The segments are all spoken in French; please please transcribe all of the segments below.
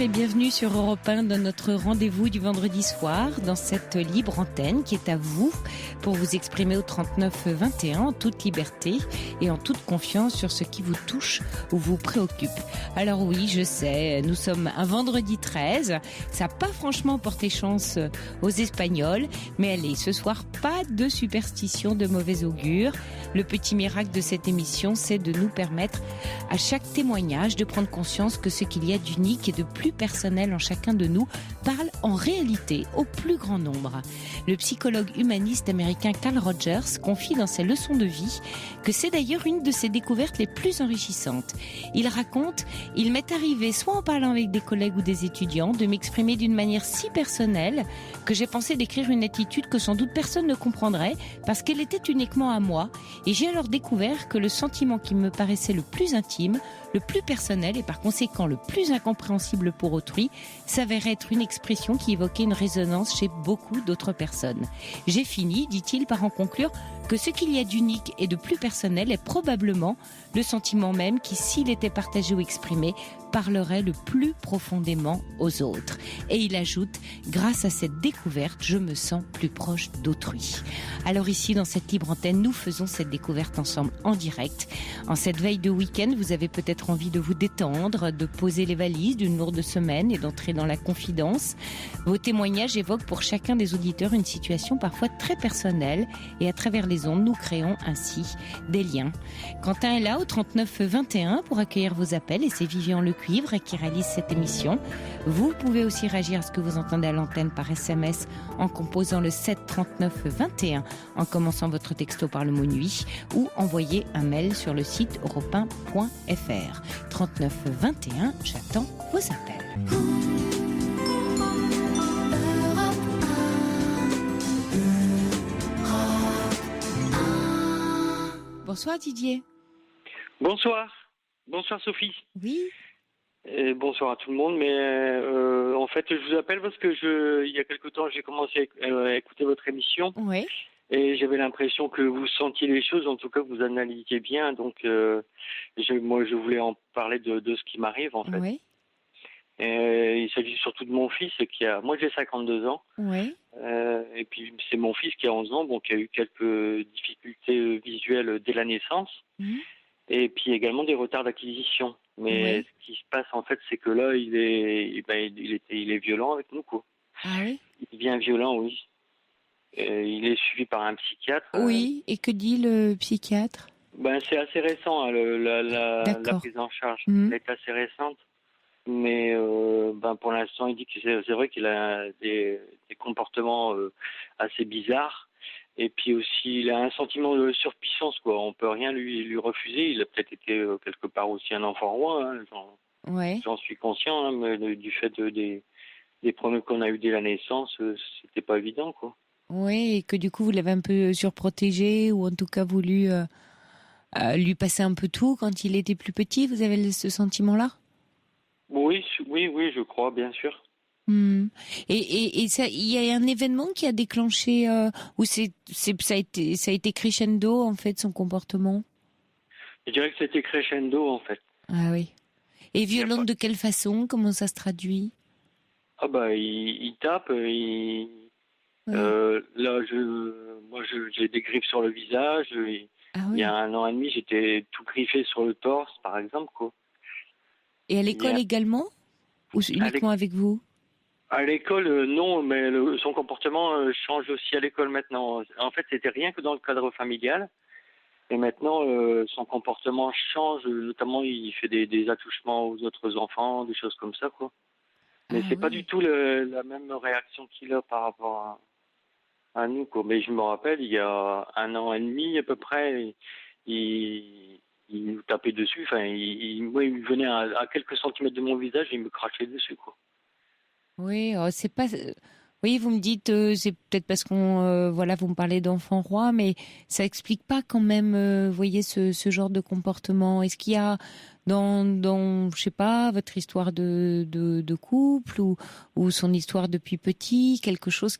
et bienvenue sur Europe 1 dans notre rendez-vous du vendredi soir, dans cette libre antenne qui est à vous pour vous exprimer au 39 21 en toute liberté et en toute confiance sur ce qui vous touche ou vous préoccupe. Alors oui, je sais, nous sommes un vendredi 13, ça n'a pas franchement porté chance aux Espagnols, mais allez, ce soir, pas de superstition de mauvais augure. Le petit miracle de cette émission, c'est de nous permettre à chaque témoignage de prendre conscience que ce qu'il y a d'unique et de plus personnel en chacun de nous parle en réalité au plus grand nombre. Le psychologue humaniste américain Carl Rogers confie dans ses leçons de vie que c'est d'ailleurs une de ses découvertes les plus enrichissantes. Il raconte « Il m'est arrivé, soit en parlant avec des collègues ou des étudiants, de m'exprimer d'une manière si personnelle que j'ai pensé d'écrire une attitude que sans doute personne ne comprendrait parce qu'elle était uniquement à moi et j'ai alors découvert que le sentiment qui me paraissait le plus intime, le plus personnel et par conséquent le plus incompréhensible pour autrui, s'avérait être une expression qui évoquait une résonance chez beaucoup d'autres personnes. J'ai fini, dit-il, par en conclure que ce qu'il y a d'unique et de plus personnel est probablement le sentiment même qui, s'il était partagé ou exprimé, parlerait le plus profondément aux autres. Et il ajoute, grâce à cette découverte, je me sens plus proche d'autrui. Alors ici, dans cette libre antenne, nous faisons cette découverte ensemble en direct. En cette veille de week-end, vous avez peut-être envie de vous détendre, de poser les valises d'une lourde semaine et d'entrer dans la confidence. Vos témoignages évoquent pour chacun des auditeurs une situation parfois très personnelle et à travers les ondes, nous créons ainsi des liens. Quentin est là au 39 21 pour accueillir vos appels et c'est Vivian Lecuivre qui réalise cette émission. Vous pouvez aussi réagir à ce que vous entendez à l'antenne par SMS en composant le 7 39 21 en commençant votre texto par le mot nuit ou envoyer un mail sur le site europe1.fr. 39 21, j'attends vos appels. Bonsoir Didier. Bonsoir. Bonsoir Sophie. Oui. Et bonsoir à tout le monde. Mais en fait, je vous appelle parce que il y a quelque temps, j'ai commencé à écouter votre émission. Oui. Et j'avais l'impression que vous sentiez les choses, en tout cas que vous analysiez bien. Donc, je voulais en parler de ce qui m'arrive en fait. Oui. Et il s'agit surtout de mon fils moi j'ai 52 ans. Oui. Et puis c'est mon fils qui a 11 ans, qui a eu quelques difficultés visuelles dès la naissance. Mmh. Et puis également des retards d'acquisition. Mais Oui. ce qui se passe en fait, c'est que là, il est violent avec nous, quoi. Ah oui. Il devient violent, oui. Il est suivi par un psychiatre. Oui. Et que dit le psychiatre? C'est assez récent, hein, la prise en charge. Elle est assez récente. Mais pour l'instant, il dit que c'est vrai qu'il a des comportements assez bizarres. Et puis aussi, il a un sentiment de surpuissance, quoi. On peut rien lui refuser. Il a peut-être été quelque part aussi un enfant roi, hein, j'en suis conscient, hein, mais du fait des problèmes qu'on a eu dès la naissance, c'était pas évident, quoi. Oui, et que du coup, vous l'avez un peu surprotégé ou en tout cas voulu lui passer un peu tout quand il était plus petit. Vous avez ce sentiment-là? Oui, je crois, bien sûr. Et ça, il y a un événement qui a déclenché ou ça a été crescendo en fait son comportement. Je dirais que c'était crescendo en fait. Ah oui. Et violente de quelle façon? Comment ça se traduit? Il tape. Ouais. Là, j'ai des griffes sur le visage. Ah oui. Il y a 1 an et demi, j'étais tout griffé sur le torse, par exemple, quoi. Et à l'école également? Ou uniquement avec vous? À l'école, non, mais son comportement change aussi à l'école maintenant. En fait, c'était rien que dans le cadre familial. Et maintenant, son comportement change. Notamment, il fait des attouchements aux autres enfants, des choses comme ça, quoi. Mais c'est pas du tout la même réaction qu'il a par rapport à nous, quoi. Mais je me rappelle, il y a 1 an et demi à peu près, il nous tapait dessus. Enfin, il venait à quelques centimètres de mon visage et il me crachait dessus, quoi. Oui, c'est pas. Oui, vous me dites, c'est peut-être parce qu'on, vous me parlez d'enfant roi, mais ça explique pas quand même, vous voyez, ce genre de comportement. Est-ce qu'il y a dans, je sais pas, votre histoire de couple ou son histoire depuis petit, quelque chose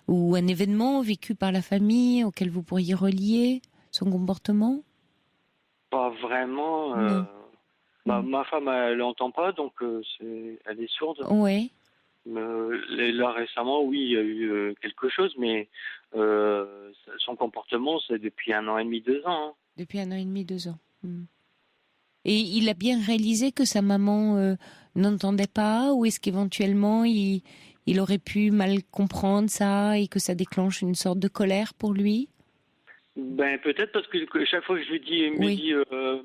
ou un événement vécu par la famille auquel vous pourriez relier son comportement? Pas vraiment. Ma femme, elle n'entend pas, donc elle est sourde. Ouais. Là, récemment, oui, il y a eu quelque chose, mais son comportement, c'est depuis 1 an et demi, 2 ans. Hein. Depuis 1 an et demi, 2 ans. Et il a bien réalisé que sa maman n'entendait pas, ou est-ce qu'éventuellement il aurait pu mal comprendre ça et que ça déclenche une sorte de colère pour lui? Ben peut-être parce que chaque fois que je lui dis, il me dit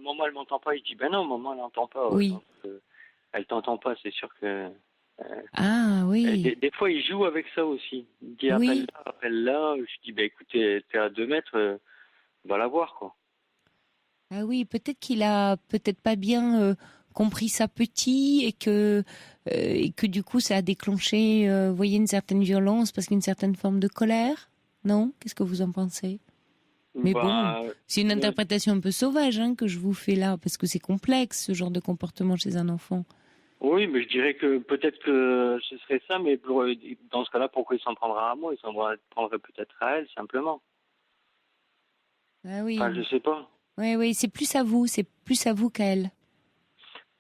maman elle m'entend pas, il dit ben non maman elle n'entend pas. Oui. Donc, elle t'entend pas, c'est sûr que. Ah oui. Des fois il joue avec ça aussi. Il dit Oui. appelle là. Je dis ben écoute t'es à 2 mètres, va la voir quoi. Ah oui, peut-être qu'il a peut-être pas bien compris ça petit et que du coup ça a déclenché, vous voyez, une certaine violence parce qu'une certaine forme de colère. Non? Qu'est-ce que vous en pensez? Mais bon, c'est une interprétation un peu sauvage que je vous fais là, parce que c'est complexe ce genre de comportement chez un enfant. Oui, mais je dirais que peut-être que ce serait ça, mais dans ce cas-là, pourquoi il s'en prendra à moi? Il s'en prendrait peut-être à elle, simplement. Ah oui. Enfin, je sais pas. Oui, c'est plus à vous qu'à elle.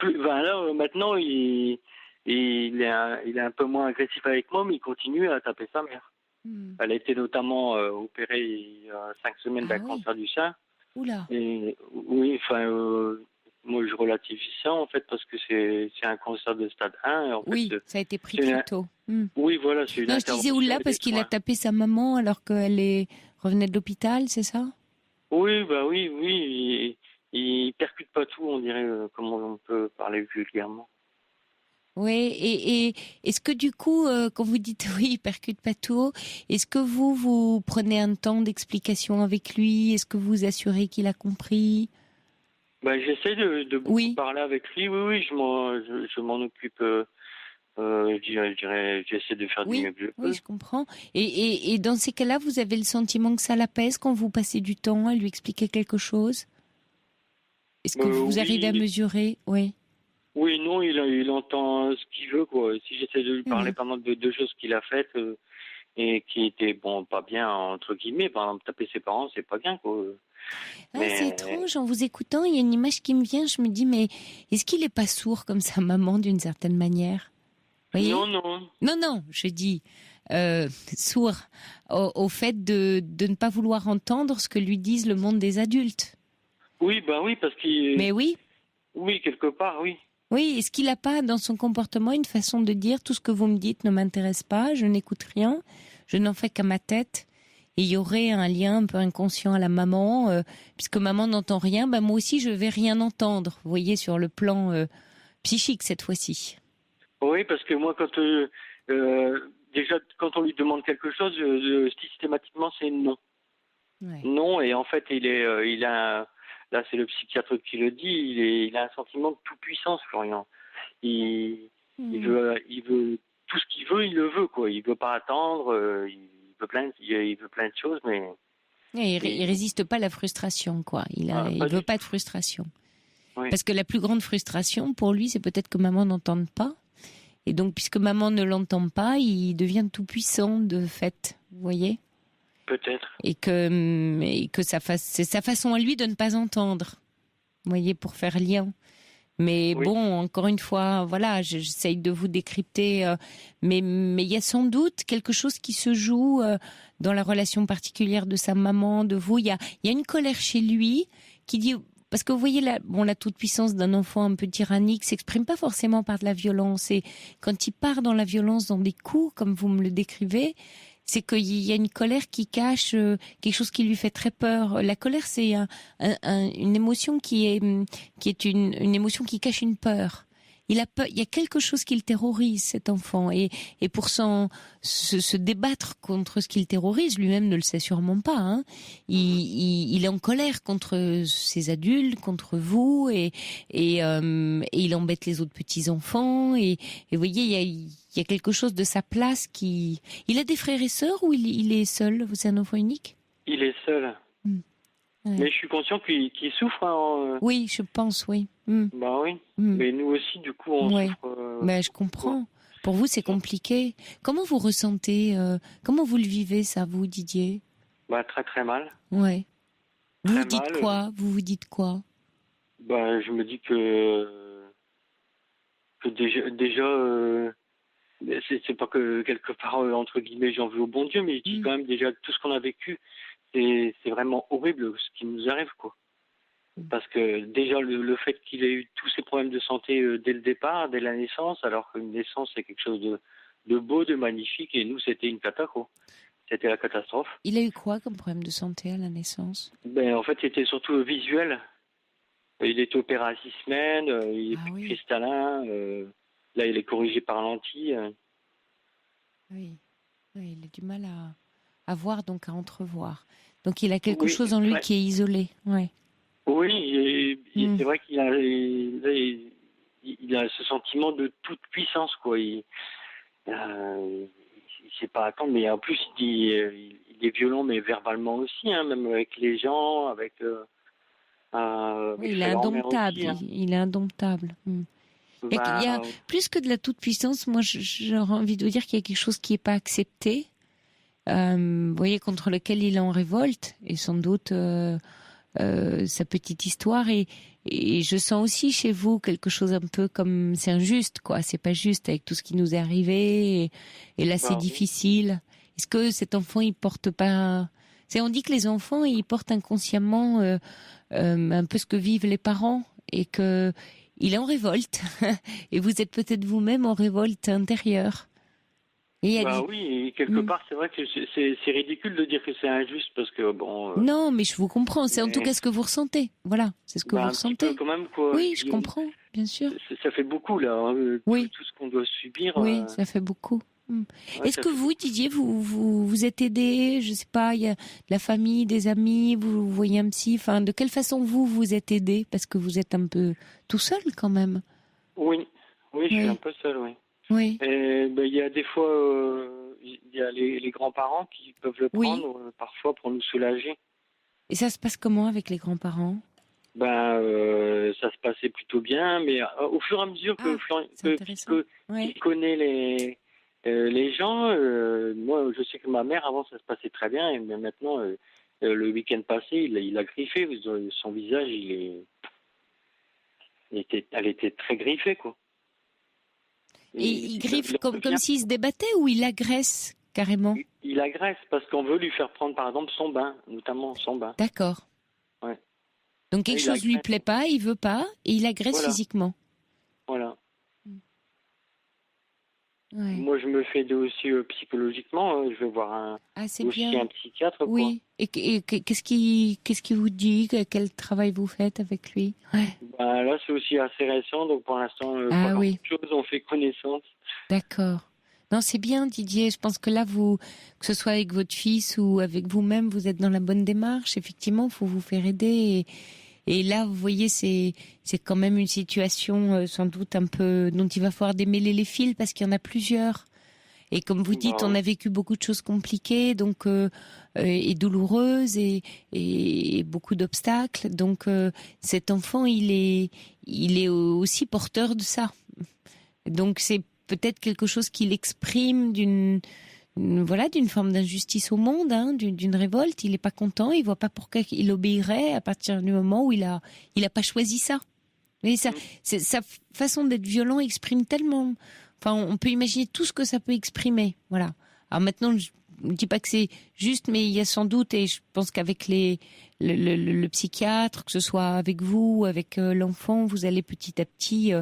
Là, maintenant, il est un peu moins agressif avec moi, mais il continue à taper sa mère. Elle a été notamment opérée il y a 5 semaines d'un cancer du sein. Oula. Et oui, enfin, moi je relativise ça en fait parce que c'est un cancer de stade 1. Et en oui, fait, ça a été pris très tôt. Oui, voilà, c'est une Non, je disais oula parce qu'il a tapé sa maman alors qu'elle revenait de l'hôpital, c'est ça? Oui, bah oui. Il percute pas tout, on dirait, comme on peut parler vulgairement. Oui, et est-ce que du coup, quand vous dites oui, il percute pas tout, est-ce que vous prenez un temps d'explication avec lui? Est-ce que vous assurez qu'il a compris? J'essaie de beaucoup parler avec lui. Oui, je m'en occupe. J'essaie de faire du mieux que je peux. Oui, je comprends. Et dans ces cas-là, vous avez le sentiment que ça l'apaise quand vous passez du temps à lui expliquer quelque chose? Est-ce que vous arrivez à mesurer? Oui. Oui, non, il entend ce qu'il veut, quoi. Si j'essaie de lui parler pas mal de choses qu'il a faites et qui étaient, bon, pas bien, entre guillemets, par exemple, taper ses parents, c'est pas bien, quoi. C'est étrange, en vous écoutant, il y a une image qui me vient, je me dis, mais est-ce qu'il est pas sourd comme sa maman d'une certaine manière? Voyez? Non, je dis sourd au fait de ne pas vouloir entendre ce que lui disent le monde des adultes. Oui, parce qu'il... Mais oui. Oui, quelque part, oui. Oui, est-ce qu'il n'a pas dans son comportement une façon de dire tout ce que vous me dites ne m'intéresse pas, je n'écoute rien, je n'en fais qu'à ma tête? Et il y aurait un lien un peu inconscient à la maman, puisque maman n'entend rien, moi aussi je vais rien entendre, vous voyez, sur le plan psychique cette fois-ci. Oui, parce que moi, déjà, quand on lui demande quelque chose, systématiquement, c'est non. Ouais. Non, et en fait, là, c'est le psychiatre qui le dit, il a un sentiment de toute-puissance, Florian. Il veut tout ce qu'il veut, il le veut, quoi. Il veut pas attendre, il veut plein de choses, mais... Il résiste pas à la frustration, quoi. Il veut pas de frustration. Oui. Parce que la plus grande frustration, pour lui, c'est peut-être que maman n'entende pas. Et donc, puisque maman ne l'entend pas, il devient tout puissant de fait, vous voyez ? Peut-être. Et que c'est sa façon à lui de ne pas entendre, vous voyez, pour faire lien. Mais bon, encore une fois, voilà, j'essaye de vous décrypter, mais il y a sans doute quelque chose qui se joue dans la relation particulière de sa maman, de vous. Il y a une colère chez lui qui dit... Parce que vous voyez, la toute-puissance d'un enfant un peu tyrannique s'exprime pas forcément par de la violence. Et quand il part dans la violence, dans des coups, comme vous me le décrivez, c'est qu'il y a une colère qui cache quelque chose qui lui fait très peur. La colère, c'est une émotion qui est une émotion qui cache une peur. Il a peur, il y a quelque chose qui le terrorise, cet enfant, et pour se débattre contre ce qui le terrorise, lui-même ne le sait sûrement pas. Il est en colère contre ses adultes, contre vous, et il embête les autres petits enfants. Et vous voyez, il y a quelque chose de sa place qui. Il a des frères et sœurs ou il est seul? Vous êtes un enfant unique? Il est seul. Ouais. Mais je suis conscient qu'il souffre. Oui, je pense, oui. Bah oui. Mais nous aussi, du coup, on souffre. Je comprends. Pour vous, c'est compliqué. Comment vous ressentez comment vous le vivez, ça, vous, Didier? Très, très mal. Ouais. Vous vous dites quoi? Vous vous dites quoi? Je me dis que que déjà c'est pas que quelque part entre guillemets j'en veux au bon Dieu, mais je dis quand même déjà tout ce qu'on a vécu, c'est vraiment horrible ce qui nous arrive, quoi. Parce que déjà le fait qu'il ait eu tous ces problèmes de santé dès le départ, dès la naissance, alors qu'une naissance c'est quelque chose de beau, de magnifique, et nous c'était une cata, quoi. C'était la catastrophe. Il a eu quoi comme problème de santé à la naissance? Ben en fait c'était surtout visuel. Il était opéré à 6 semaines, il est plus Oui. cristallin, là il est corrigé par lentille. Oui. Oui, il a du mal à voir, donc à entrevoir. Donc il a quelque Oui, chose en lui ouais. qui est isolé. Ouais. Oui, c'est vrai qu'il a, il a ce sentiment de toute puissance, quoi. Il sait pas attendre, mais en plus il est violent, mais verbalement aussi, hein, même avec les gens, avec Oui, avec il est sa grand-mère indomptable. aussi, hein. Il est indomptable. Il y a Bah, plus que de la toute-puissance. Moi, j'aurais envie de vous dire qu'il y a quelque chose qui n'est pas accepté. Vous voyez, contre lequel il est en révolte, et sans doute sa petite histoire. Et je sens aussi chez vous quelque chose un peu comme c'est injuste, quoi. C'est pas juste avec tout ce qui nous est arrivé. Et là, c'est bah, oui. difficile. Est-ce que cet enfant, il porte pas... On dit que les enfants, ils portent inconsciemment un peu ce que vivent les parents, et que il est en révolte. Et vous êtes peut-être vous-même en révolte intérieure. Et elle Bah dit, oui, et quelque part, c'est vrai que c'est ridicule de dire que c'est injuste parce que bon, non, mais je vous comprends. C'est en tout mais, cas ce que vous ressentez. Voilà, c'est ce que vous bah, un petit peu ressentez. quand même, quoi. Oui, Je je dis, comprends, bien sûr. ça fait beaucoup là, hein, Oui, tout ce qu'on doit subir. oui, ça fait beaucoup. Ouais, Est-ce ça que fait vous, Didier, vous êtes aidé? Je sais pas, il y a de la famille, des amis, vous voyez un psy. Enfin, de quelle façon vous êtes aidé? Parce que vous êtes un peu tout seul quand même. Oui, oui, je suis un Oui, peu seul, oui. oui, Et ben, il y a des fois, il y a les grands-parents qui peuvent le oui. prendre parfois pour nous soulager. Et ça se passe comment avec les grands-parents? Ben, ça se passait plutôt bien, mais au fur et à mesure Ah, c'est intéressant. qu'il Oui. connaît les gens, moi, je sais que ma mère, avant, ça se passait très bien, mais maintenant, le week-end passé, il a griffé. Son visage, elle était très griffée, quoi. Et Et il il griffe en comme devient, s'il se débattait, ou il agresse carrément? il agresse parce qu'on veut lui faire prendre, par exemple, son bain, notamment son bain. D'accord. Ouais. Donc quelque Et il chose lui agresse. plaît pas, il veut pas, et il agresse Voilà, physiquement. voilà. Ouais. Moi, je me fais aider aussi psychologiquement, hein. Je vais voir Ah, c'est aussi bien. un psychiatre, quoi. Oui. Et qu'est-ce qui vous dit? Quel travail vous faites avec lui? Ouais. Bah, là, c'est aussi assez récent, donc pour l'instant, pas Ah oui, grand-chose. On fait connaissance. d'accord. Non, c'est bien, Didier. Je pense que là, que ce soit avec votre fils ou avec vous-même, vous êtes dans la bonne démarche. Effectivement, faut vous faire aider. Et là, vous voyez, c'est quand même une situation sans doute un peu dont il va falloir démêler les fils, parce qu'il y en a plusieurs. Et comme vous dites, Bah, on a vécu beaucoup de choses compliquées, donc et douloureuses, et beaucoup d'obstacles. Donc cet enfant, il est aussi porteur de ça. Donc c'est peut-être quelque chose qu'il exprime d'une forme d'injustice au monde, hein, d'une révolte. Il est pas content, il voit pas pourquoi il obéirait à partir du moment où il a pas choisi ça. Mais sa façon d'être violent exprime tellement. Enfin, on peut imaginer tout ce que ça peut exprimer. Voilà. Alors maintenant, je ne dis pas que c'est juste, mais il y a sans doute, et je pense qu'avec le psychiatre, que ce soit avec vous ou avec l'enfant, vous allez petit à petit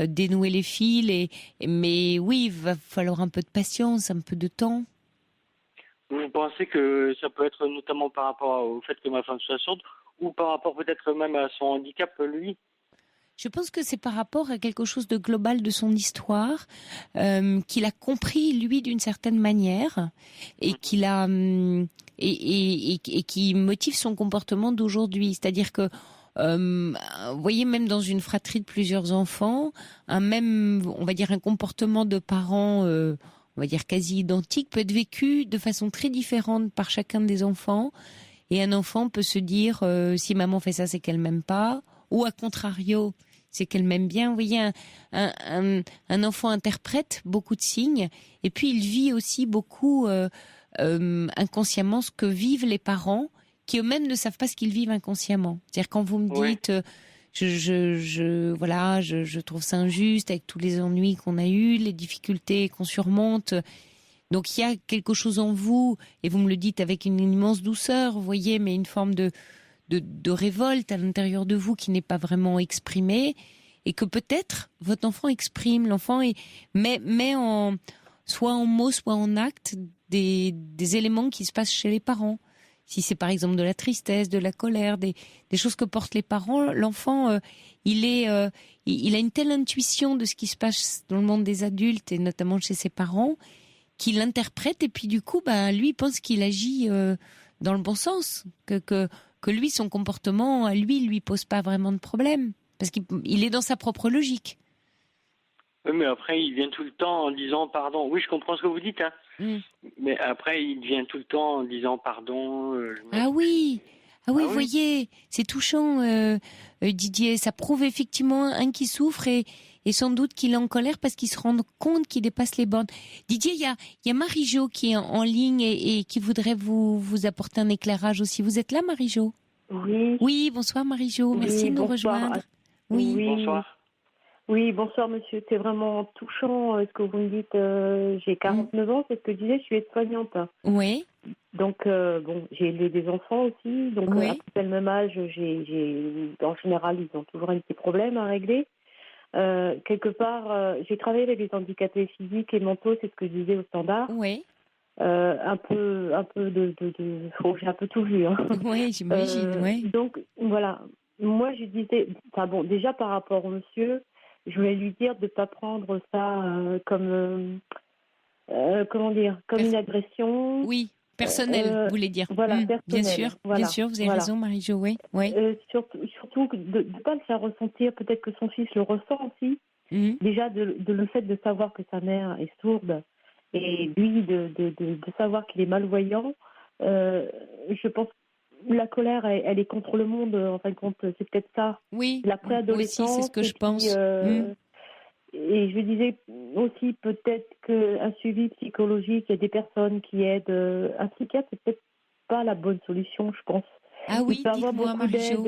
dénouer les fils. Mais oui, il va falloir un peu de patience, un peu de temps. vous pensez que ça peut être notamment par rapport au fait que ma femme soit sourde, ou par rapport peut-être même à son handicap, lui? Je pense que c'est par rapport à quelque chose de global de son histoire, qu'il a compris lui d'une certaine manière, et qu'il a et qui motive son comportement d'aujourd'hui. C'est-à-dire que vous voyez, même dans une fratrie de plusieurs enfants, on va dire un comportement de parents, on va dire quasi identique, peut être vécu de façon très différente par chacun des enfants. Et un enfant peut se dire, si maman fait ça, c'est qu'elle m'aime pas, ou à contrario, c'est qu'elle m'aime bien. Vous voyez, un enfant interprète beaucoup de signes, et puis il vit aussi beaucoup inconsciemment ce que vivent les parents, qui eux-mêmes ne savent pas ce qu'ils vivent inconsciemment. C'est-à-dire quand vous me Oui. dites, je trouve ça injuste avec tous les ennuis qu'on a eus, les difficultés qu'on surmonte. Donc il y a quelque chose en vous, et vous me le dites avec une immense douceur, vous voyez, mais une forme de révolte à l'intérieur de vous qui n'est pas vraiment exprimée, et que peut-être votre enfant exprime. L'enfant met soit en mots, soit en actes des éléments qui se passent chez les parents. Si c'est par exemple de la tristesse, de la colère, des choses que portent les parents, l'enfant, il a une telle intuition de ce qui se passe dans le monde des adultes, et notamment chez ses parents, qu'il l'interprète, et puis du coup, lui, il pense qu'il agit dans le bon sens, que lui, son comportement, lui pose pas vraiment de problème, parce qu'il est dans sa propre logique. Oui, mais après, il vient tout le temps en disant pardon. Oui, je comprends ce que vous dites, hein. Mais après, il vient tout le temps en disant pardon. Ah oui, vous voyez, c'est touchant, Didier. Ça prouve effectivement un qui souffre et sans doute qu'il est en colère parce qu'il se rend compte qu'il dépasse les bornes. Didier, il y a Marie-Jo qui est en ligne et qui voudrait vous apporter un éclairage aussi. Vous êtes là, Marie-Jo ? Oui. Oui, bonsoir Marie-Jo. Merci de nous rejoindre. Oui. Bonsoir. Oui, bonsoir monsieur. C'est vraiment touchant ce que vous me dites. J'ai 49 ans, c'est ce que je disais, je suis aide-soignante. Oui. Donc, j'ai élevé des enfants aussi. Donc, à le même âge, en général, ils ont toujours un petit problème à régler. Quelque part, j'ai travaillé avec des handicapés physiques et mentaux, c'est ce que je disais au standard. Oui. Un peu j'ai un peu tout vu. Hein. Oui, j'imagine, oui. Donc, voilà. Moi, je disais, déjà par rapport au monsieur, je voulais lui dire de ne pas prendre ça comme, comme une agression. Oui, personnelle, vous voulez dire. Voilà, personnelle. Bien sûr, vous avez raison, Marie-Jo, oui. Surtout de ne pas le faire ressentir, peut-être que son fils le ressent aussi. Déjà, le fait de savoir que sa mère est sourde, et lui, de savoir qu'il est malvoyant, je pense que la colère, elle est contre le monde, en fin de compte, c'est peut-être ça. Oui, la préadolescence. Moi aussi, c'est ce que je pense. Et je disais aussi peut-être qu'un suivi psychologique, il y a des personnes qui aident. Un psychiatre, c'est peut-être pas la bonne solution, je pense. Ah oui, dites-moi, Marie-Jo.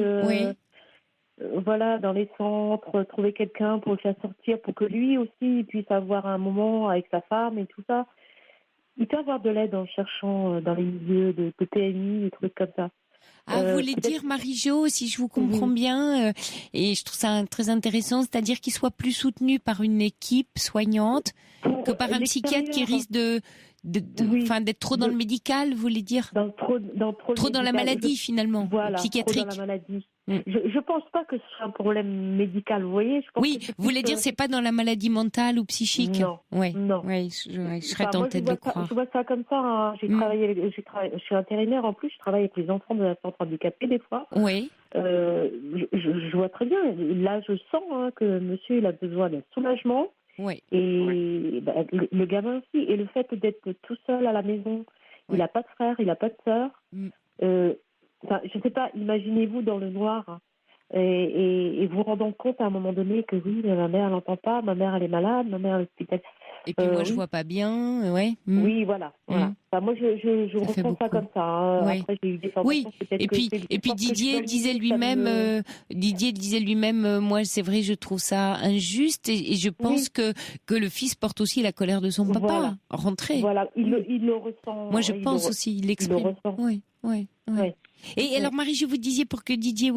Voilà, dans les centres, trouver quelqu'un pour le faire sortir, pour que lui aussi puisse avoir un moment avec sa femme et tout ça. Il peut avoir de l'aide en cherchant dans les milieux de PMI, des trucs comme ça. Ah, vous voulez dire, Marie-Jo, si je vous comprends bien, et je trouve ça très intéressant, c'est-à-dire qu'il soit plus soutenu par une équipe soignante que par un psychiatre qui risque d'être trop dans le médical, vous voulez dire trop dans la maladie, finalement, psychiatrique. Trop dans la maladie. Je pense pas que ce soit un problème médical, vous voyez. Je pense vous voulez dire c'est pas dans la maladie mentale ou psychique. Non. Non. Ouais, je serais tentée de le croire. Je vois ça comme ça. Hein. Je suis intérimaire en plus. Je travaille avec les enfants de la centre handicapée des fois. Oui. Je vois très bien. Là, je sens que monsieur il a besoin d'un soulagement. Oui. Et le gamin aussi. Et le fait d'être tout seul à la maison, il n'a pas de frère, il n'a pas de sœur. Je ne sais pas, imaginez-vous dans le noir et vous rendant compte à un moment donné que oui, ma mère elle n'entend pas, ma mère elle est malade, ma mère est à l'hôpital. Et puis moi je vois pas bien, ouais. Oui, voilà. Enfin, moi je ressens ça comme ça. Hein. Après j'ai eu des formations, peut-être et puis Didier disait lui-même, moi c'est vrai, je trouve ça injuste et je pense que le fils porte aussi la colère de son papa. Rentré. Voilà, il le ressent. Moi je pense aussi, il l'exprime. Il le ressent. Oui. Et alors Marie, je vous disais pour que Didier,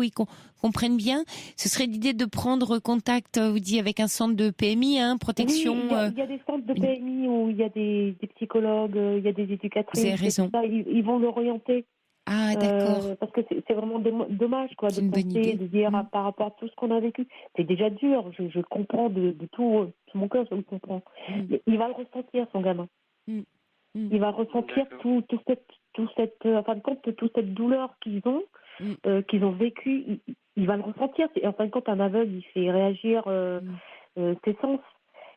comprenne bien, ce serait l'idée de prendre contact, vous dites, avec un centre de PMI, protection. Oui, il y a des centres de PMI où il y a des psychologues, il y a des éducatrices. Vous avez raison. Ça, ils vont l'orienter. Ah d'accord. Parce que c'est vraiment dommage de penser, de dire par rapport à tout ce qu'on a vécu. C'est déjà dur. Je comprends de tout mon cœur, je le comprends. Il va le ressentir, son gamin. Il va ressentir toute cette douleur qu'ils ont vécue, il va le ressentir. En fin de compte, un aveugle, il fait réagir ses sens.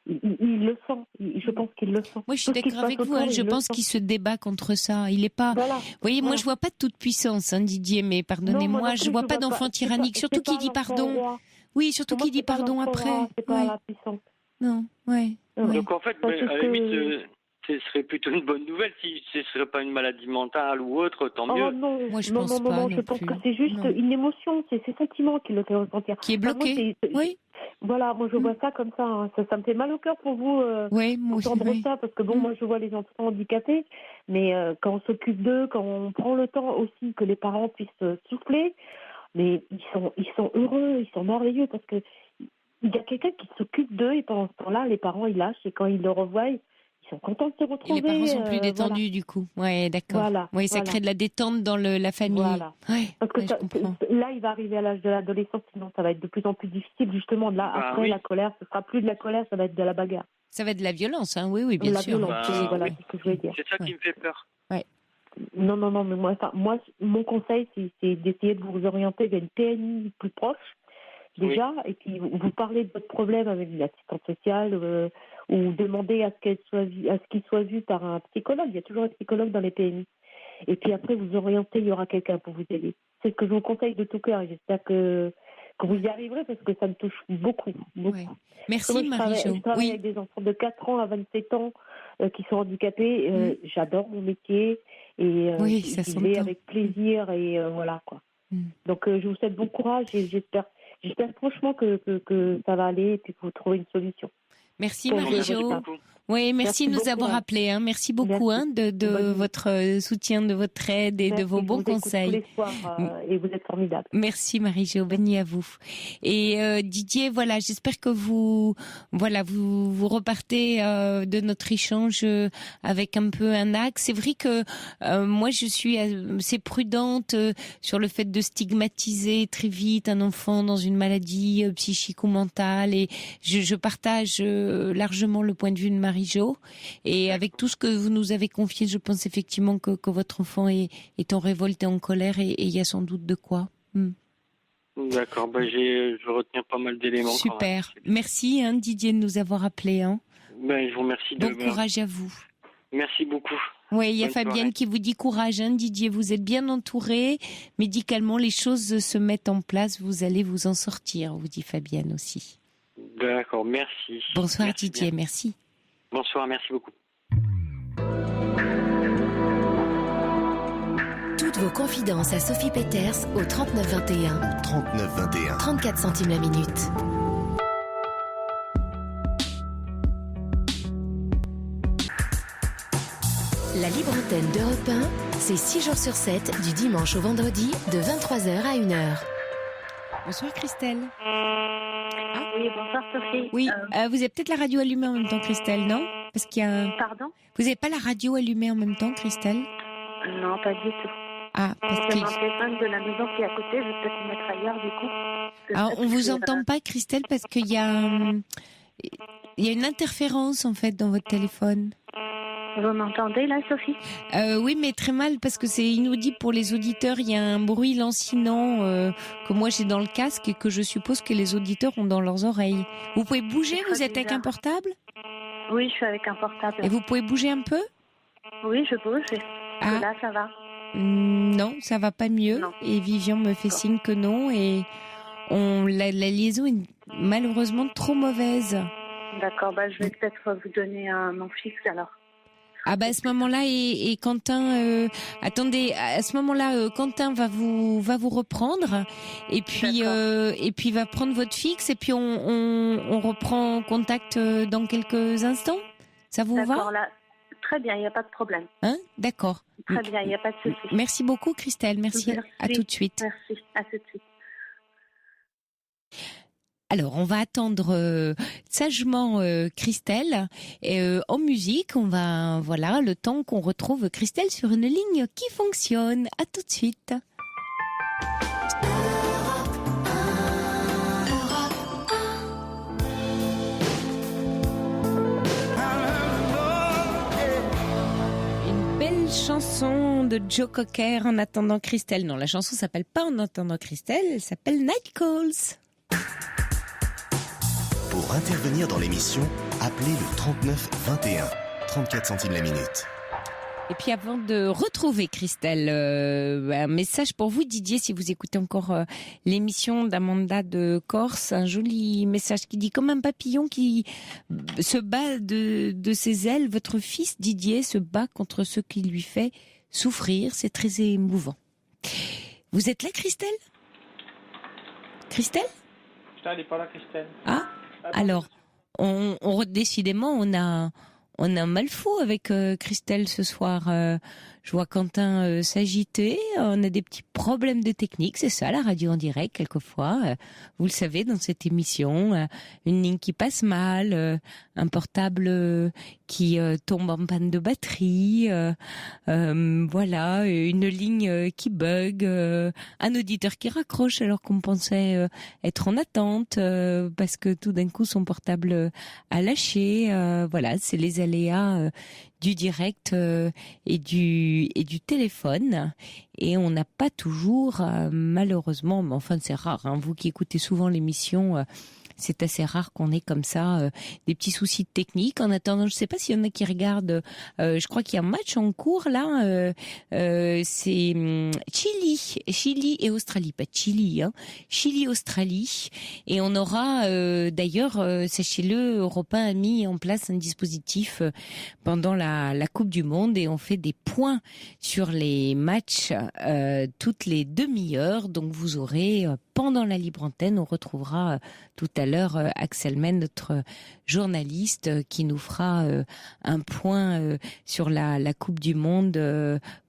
Il le sent. Je pense qu'il le sent. Moi, je suis d'accord avec vous. Je pense qu'il se débat contre ça. Il est pas. Voilà. Vous voyez, moi, je vois pas de toute puissance, Didier. Mais pardonnez-moi, je vois pas d'enfant tyrannique. Surtout qui dit pardon. Oui, surtout qui dit pardon après. C'est pas la puissance. Non, Donc en fait, à la limite, ce serait plutôt une bonne nouvelle. Si ce serait pas une maladie mentale ou autre, tant mieux. Non, moi je non, pense non, pas. non, je pense que c'est juste une émotion, c'est ces sentiments qui le fait ressentir. Qui est bloqué. Oui. Voilà, moi je vois ça comme ça, hein. Ça me fait mal au cœur pour vous d'entendre ça, parce que bon, moi je vois les enfants handicapés, mais quand on s'occupe d'eux, quand on prend le temps aussi que les parents puissent souffler, mais ils sont heureux, ils sont merveilleux, parce que il y a quelqu'un qui s'occupe d'eux, et pendant ce temps-là, les parents ils lâchent, et quand ils le revoient, ils sont contents de se retrouver. Et les parents sont plus détendus du coup. Ouais, d'accord. Voilà, oui, ça crée de la détente dans la famille. Voilà. Ouais, parce que là, il va arriver à l'âge de l'adolescence, sinon ça va être de plus en plus difficile. Justement, là, après la colère, ce sera plus de la colère, ça va être de la bagarre. Ça va être de la violence, hein. Oui, bien sûr. Violence, voilà, c'est ce que je voulais dire. C'est ça qui me fait peur. Ouais. Non, mais moi, mon conseil, c'est d'essayer de vous orienter vers une PMI plus proche, déjà, et puis vous parlez de votre problème avec l'assistante sociale, ou demander à ce qu'il soit vu par un psychologue. Il y a toujours un psychologue dans les PMI. Et puis après, vous orientez, il y aura quelqu'un pour vous aider. C'est ce que je vous conseille de tout cœur, et j'espère que vous y arriverez, parce que ça me touche beaucoup. Ouais. Merci Marie-Jo. Je travaille avec des enfants de 4 ans à 27 ans qui sont handicapés. J'adore mon métier, et j'y vais avec plaisir, et voilà quoi. Donc je vous souhaite bon courage, et j'espère franchement que ça va aller, et puis que vous trouvez une solution. Merci Marie-Jo. Oui, merci de nous avoir appelés. Hein. Merci beaucoup de votre soutien, de votre aide et de vos bons conseils. Tous les soirs, et vous êtes formidable. Merci Marie-Jo, bonne nuit à vous. Et Didier, voilà, j'espère que vous repartez de notre échange avec un peu un axe. C'est vrai que moi je suis assez prudente sur le fait de stigmatiser très vite un enfant dans une maladie psychique ou mentale, et je partage largement le point de vue de Marie-Jo, et avec tout ce que vous nous avez confié, je pense effectivement que votre enfant est en révolte et en colère, et il y a sans doute de quoi. D'accord, je vais retenir pas mal d'éléments. Super, merci Didier de nous avoir appelés. Je vous remercie. Bon courage à vous. Merci beaucoup. Oui, il y a Fabienne qui vous dit courage, Didier, vous êtes bien entouré. Médicalement, les choses se mettent en place, vous allez vous en sortir, vous dit Fabienne aussi. D'accord, merci. Bonsoir Didier, merci. Bonsoir, merci beaucoup. Toutes vos confidences à Sophie Peters au 3921. 3921. 34 centimes la minute. La libre antenne d'Europe 1, c'est 6 jours sur 7, du dimanche au vendredi, de 23h à 1h. Bonsoir Christelle. Oui, bonsoir Sophie. Oui, vous avez peut-être la radio allumée en même temps, Christelle, non? Parce qu'il y a... Pardon? Vous n'avez pas la radio allumée en même temps, Christelle? Non, pas du tout. Parce que... mon téléphone de la maison qui est à côté, je vais peut-être le mettre ailleurs du coup. Alors, on vous entend pas, Christelle, parce qu'il y a une interférence en fait dans votre téléphone. Vous m'entendez là, Sophie? Oui, mais très mal, parce que c'est inaudible pour les auditeurs. Il y a un bruit lancinant que moi j'ai dans le casque et que je suppose que les auditeurs ont dans leurs oreilles. Vous pouvez bouger? Vous êtes avec un portable? Oui, je suis avec un portable. Et vous pouvez bouger un peu? Oui, je bouge. Là, ça va. Non, ça va pas mieux. Non. Et Vivian me fait signe que non. Et la liaison est malheureusement trop mauvaise. D'accord, je vais peut-être vous donner mon fixe alors. À ce moment-là, et Quentin, attendez, à ce moment-là, Quentin va vous reprendre, et puis va prendre votre fixe, et puis on reprend contact dans quelques instants. Ça vous va? D'accord, là, très bien, il n'y a pas de problème. D'accord. Très bien, il n'y a pas de souci. Merci beaucoup, Christelle. Merci. À tout de suite. Merci. À tout de suite. Alors, on va attendre sagement Christelle en musique. On va, le temps qu'on retrouve Christelle sur une ligne qui fonctionne. À tout de suite. Une belle chanson de Joe Cocker, En attendant Christelle. Non, la chanson s'appelle pas En attendant Christelle, elle s'appelle Night Calls. Pour intervenir dans l'émission, appelez le 39 21, 34 centimes la minute. Et puis avant de retrouver Christelle, un message pour vous Didier, si vous écoutez encore l'émission d'Amanda de Corse, un joli message qui dit: comme un papillon qui se bat de ses ailes, votre fils Didier se bat contre ce qui lui fait souffrir, c'est très émouvant. Vous êtes là Christelle ? Christelle ? Elle n'est pas là, Christelle. Ah, alors, décidément, on a un mal fou avec Christelle ce soir. Je vois Quentin s'agiter. On a des petits problèmes de technique. C'est ça, la radio en direct, quelquefois. Vous le savez, dans cette émission, une ligne qui passe mal, un portable qui tombe en panne de batterie. Voilà, une ligne qui bug. Un auditeur qui raccroche alors qu'on pensait être en attente parce que tout d'un coup, son portable a lâché. Voilà, c'est les aléas du direct et du téléphone, et on n'a pas toujours malheureusement, mais enfin c'est rare, hein, vous qui écoutez souvent l'émission, c'est assez rare qu'on ait comme ça des petits soucis de technique. En attendant, je ne sais pas s'il y en a qui regardent, je crois qu'il y a un match en cours là, c'est Chili et Australie, pas Chili, hein, Chili-Australie, et on aura d'ailleurs, sachez-le, Europe 1 a mis en place un dispositif pendant la Coupe du Monde, et on fait des points sur les matchs toutes les demi-heures, donc vous aurez pendant la libre antenne, on retrouvera tout à l'heure Axel Men, notre journaliste, qui nous fera un point sur la Coupe du Monde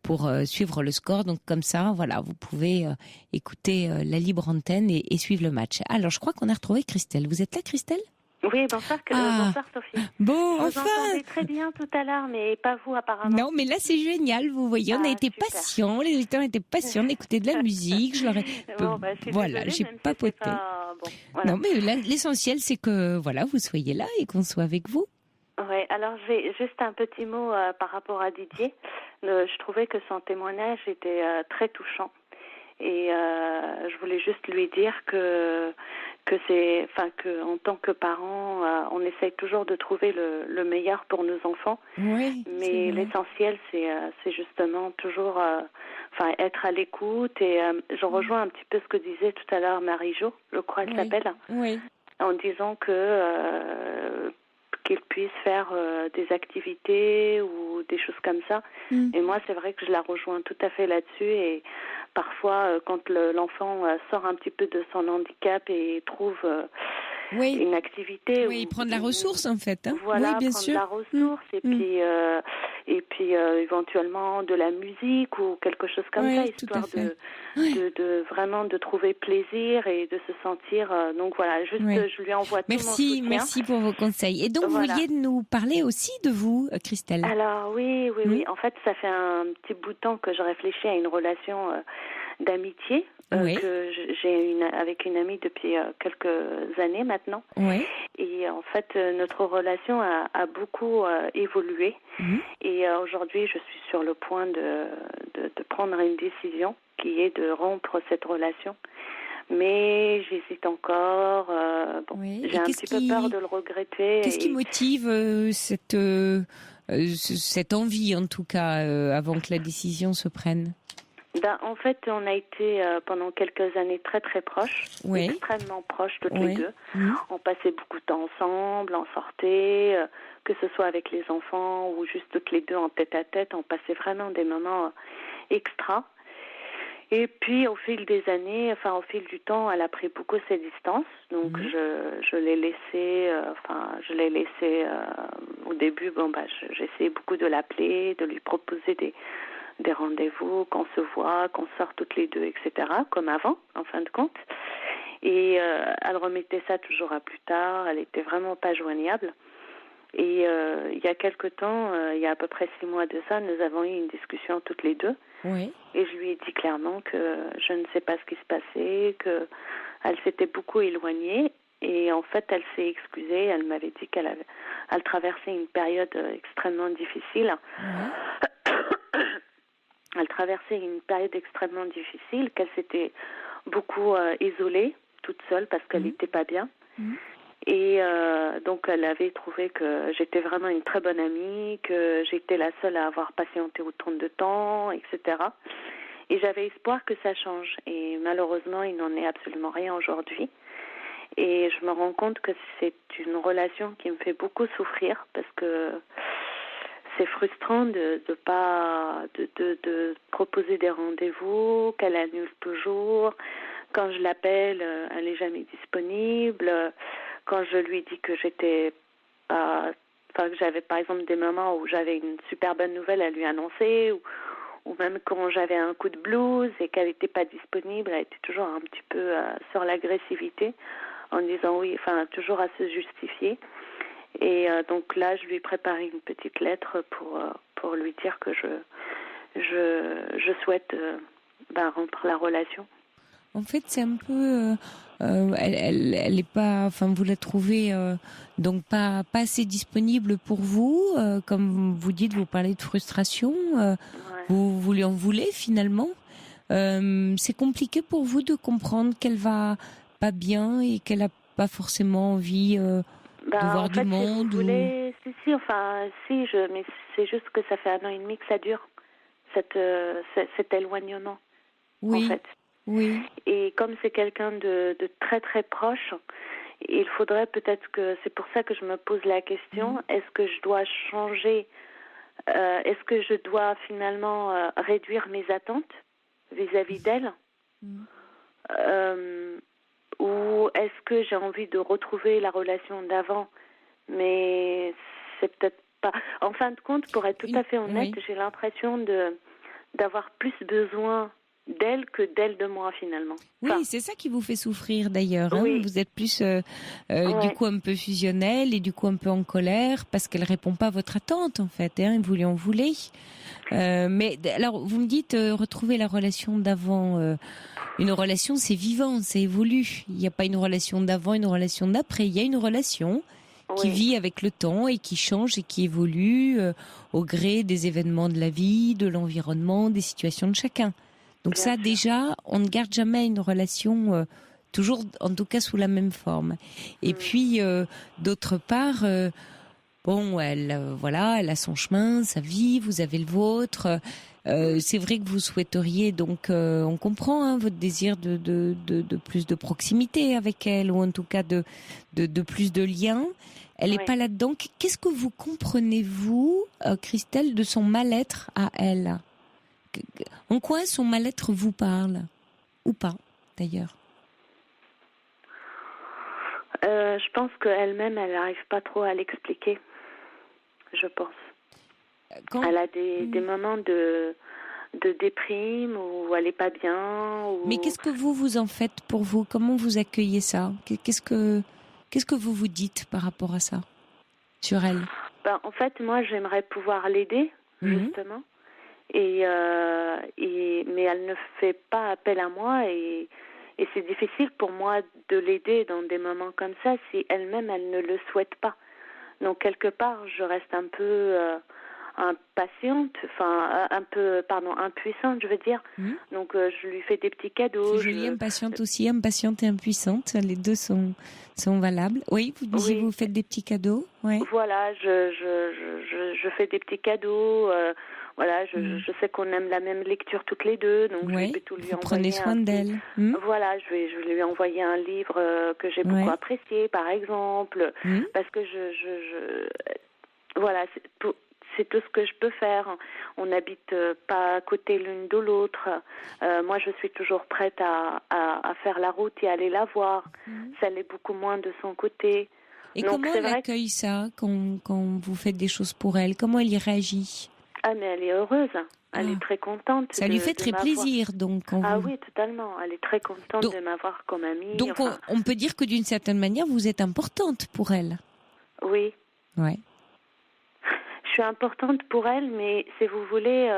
pour suivre le score. Donc comme ça, voilà, vous pouvez écouter la libre antenne et suivre le match. Alors je crois qu'on a retrouvé Christelle. Vous êtes là, Christelle ? Oui, bonsoir Sophie. Bon, vous entendez très bien tout à l'heure, mais pas vous apparemment. Non, mais là c'est génial, vous voyez, on a été patients, les auditeurs étaient patients d'écouter de la musique, je leur ai... voilà, désolée, j'ai papoté. Si voilà. Non, mais l'essentiel c'est que voilà, vous soyez là et qu'on soit avec vous. Oui, alors j'ai juste un petit mot par rapport à Didier. Je trouvais que son témoignage était très touchant. Et je voulais juste lui dire que en tant que parents, on essaye toujours de trouver le meilleur pour nos enfants. Oui, mais l'essentiel, c'est justement toujours, être à l'écoute. Et je rejoins un petit peu ce que disait tout à l'heure Marie-Jo, je crois elle s'appelle, en disant que qu'ils puissent faire des activités ou des choses comme ça. Et moi, c'est vrai que je la rejoins tout à fait là-dessus. Et parfois, quand l'enfant sort un petit peu de son handicap et trouve une activité... Oui, prendre la ressource, en fait. Hein. Voilà, oui, bien prendre sûr. la ressource et puis éventuellement de la musique ou quelque chose comme ça, histoire de vraiment de trouver plaisir et de se sentir... donc voilà, juste je lui envoie tout mon soutien. Merci pour vos conseils. Et donc, vous vouliez nous parler aussi de vous, Christelle? Alors oui. En fait, ça fait un petit bout de temps que je réfléchis à une relation d'amitié que j'ai avec une amie depuis quelques années maintenant. Et en fait, notre relation a beaucoup évolué. Et aujourd'hui, je suis sur le point de prendre une décision qui est de rompre cette relation. Mais j'hésite encore. J'ai un petit peu peur de le regretter. Qu'est-ce qui motive cette envie, en tout cas, avant que la décision se prenne? En fait, on a été pendant quelques années très très proches, extrêmement proches toutes les deux. On passait beaucoup de temps ensemble, on sortait, que ce soit avec les enfants ou juste toutes les deux en tête-à-tête. On passait vraiment des moments extra. Et puis, au fil des années, au fil du temps, elle a pris beaucoup ses distances. Donc, je l'ai laissé, au début, j'essayais beaucoup de l'appeler, de lui proposer des rendez-vous, qu'on se voit, qu'on sort toutes les deux, etc., comme avant, en fin de compte. Et elle remettait ça toujours à plus tard. Elle était vraiment pas joignable. Et il y a quelque temps, il y a à peu près 6 mois de ça, nous avons eu une discussion toutes les deux. Et je lui ai dit clairement que je ne sais pas ce qui se passait, qu'elle s'était beaucoup éloignée. Et en fait, elle s'est excusée. Elle m'avait dit qu'elle traversait une période extrêmement difficile. Elle traversait une période extrêmement difficile, qu'elle s'était beaucoup isolée, toute seule, parce qu'elle n'était pas bien. Et donc, elle avait trouvé que j'étais vraiment une très bonne amie, que j'étais la seule à avoir patienté autant de temps, etc. Et j'avais espoir que ça change. Et malheureusement, il n'en est absolument rien aujourd'hui. Et je me rends compte que c'est une relation qui me fait beaucoup souffrir parce que c'est frustrant de proposer des rendez-vous, qu'elle annule toujours. Quand je l'appelle, elle n'est jamais disponible. Quand je lui dis que j'étais pas, enfin que j'avais par exemple des moments où j'avais une super bonne nouvelle à lui annoncer, ou même quand j'avais un coup de blues et qu'elle n'était pas disponible, elle était toujours un petit peu sur l'agressivité, en disant oui, enfin toujours à se justifier. Et donc là, je lui préparais une petite lettre pour lui dire que je souhaite rompre la relation. En fait, c'est un peu, elle est pas, enfin, vous la trouvez donc pas assez disponible pour vous, comme vous dites, vous parlez de frustration, Ouais. vous lui en voulez finalement. C'est compliqué pour vous de comprendre qu'elle va pas bien et qu'elle a pas forcément envie de voir du monde. Si vous voulez, mais c'est juste que ça fait 1 an et demi que ça dure, cet éloignement. Oui. En fait. Oui. Et comme c'est quelqu'un de très très proche, il faudrait peut-être que, c'est pour ça que je me pose la question, est-ce que je dois changer, est-ce que je dois finalement réduire mes attentes vis-à-vis d'elle, ou est-ce que j'ai envie de retrouver la relation d'avant, mais c'est peut-être pas. En fin de compte, pour être tout à fait honnête, j'ai l'impression d'avoir plus besoin d'elle que d'elle de moi finalement. Oui, c'est ça qui vous fait souffrir d'ailleurs. Hein. Oui. Vous êtes plus du coup un peu fusionnelle et du coup un peu en colère parce qu'elle répond pas à votre attente en fait. Hein, vous lui en voulez. Mais alors vous me dites retrouver la relation d'avant. Une relation, c'est vivant, ça évolue. Il n'y a pas une relation d'avant, une relation d'après. Il y a une relation qui vit avec le temps et qui change et qui évolue au gré des événements de la vie, de l'environnement, des situations de chacun. Donc bien ça, sûr. Déjà, on ne garde jamais une relation toujours, en tout cas, sous la même forme. Et puis, d'autre part, elle a son chemin, sa vie, vous avez le vôtre. C'est vrai que vous souhaiteriez, donc, on comprend votre désir de plus de proximité avec elle, ou en tout cas de plus de liens. Elle n'est pas là-dedans. Qu'est-ce que vous comprenez, vous, Christelle, de son mal-être à elle ? En quoi son mal-être vous parle ? Ou pas, d'ailleurs ? Je pense qu'elle-même, elle n'arrive pas trop à l'expliquer. Je pense. Elle a des moments de déprime où elle n'est pas bien. Mais qu'est-ce que vous en faites pour vous ? Comment vous accueillez ça ? Qu'est-ce que vous vous dites par rapport à ça, sur elle ? En fait, moi, j'aimerais pouvoir l'aider, justement. Mais elle ne fait pas appel à moi et c'est difficile pour moi de l'aider dans des moments comme ça si elle-même, elle ne le souhaite pas. Donc, quelque part, je reste un peu impuissante, je veux dire. Donc, je lui fais des petits cadeaux. C'est joli, impatiente aussi, impatiente et impuissante. Les deux sont valables. Oui, vous disiez vous faites des petits cadeaux. Ouais. Voilà, je fais des petits cadeaux. Je sais qu'on aime la même lecture toutes les deux, donc je vais tout lui envoyer. Prenez soin d'elle. Voilà, je vais lui envoyer un livre que j'ai beaucoup apprécié, par exemple, parce que c'est tout ce que je peux faire. On n'habite pas à côté l'une de l'autre. Moi, je suis toujours prête à faire la route et aller la voir. Ça l'est beaucoup moins de son côté. Et donc, comment elle accueille ça quand vous faites des choses pour elle ? Comment elle y réagit ? Ah, mais elle est heureuse. Elle est très contente. Ça lui fait très plaisir, donc. Oui, totalement. Elle est très contente de m'avoir comme amie. Donc, on peut dire que d'une certaine manière, vous êtes importante pour elle. Oui. Ouais. Je suis importante pour elle, mais si vous voulez...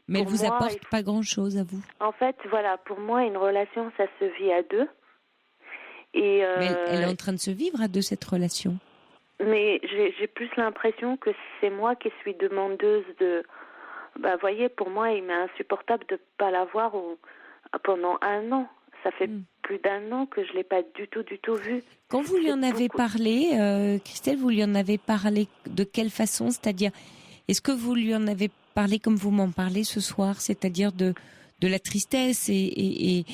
mais elle vous apporte pas grand-chose à vous. En fait, voilà, pour moi, une relation, ça se vit à deux. Et mais elle est en train de se vivre à deux, cette relation. Mais j'ai plus l'impression que c'est moi qui suis demandeuse de... voyez, pour moi, il m'est insupportable de ne pas la voir pendant 1 an. Ça fait plus d'1 an que je l'ai pas du tout vu. Quand vous lui en avez parlé, Christelle, vous lui en avez parlé de quelle façon? C'est-à-dire, est-ce que vous lui en avez parlé comme vous m'en parlez ce soir, c'est-à-dire de la tristesse et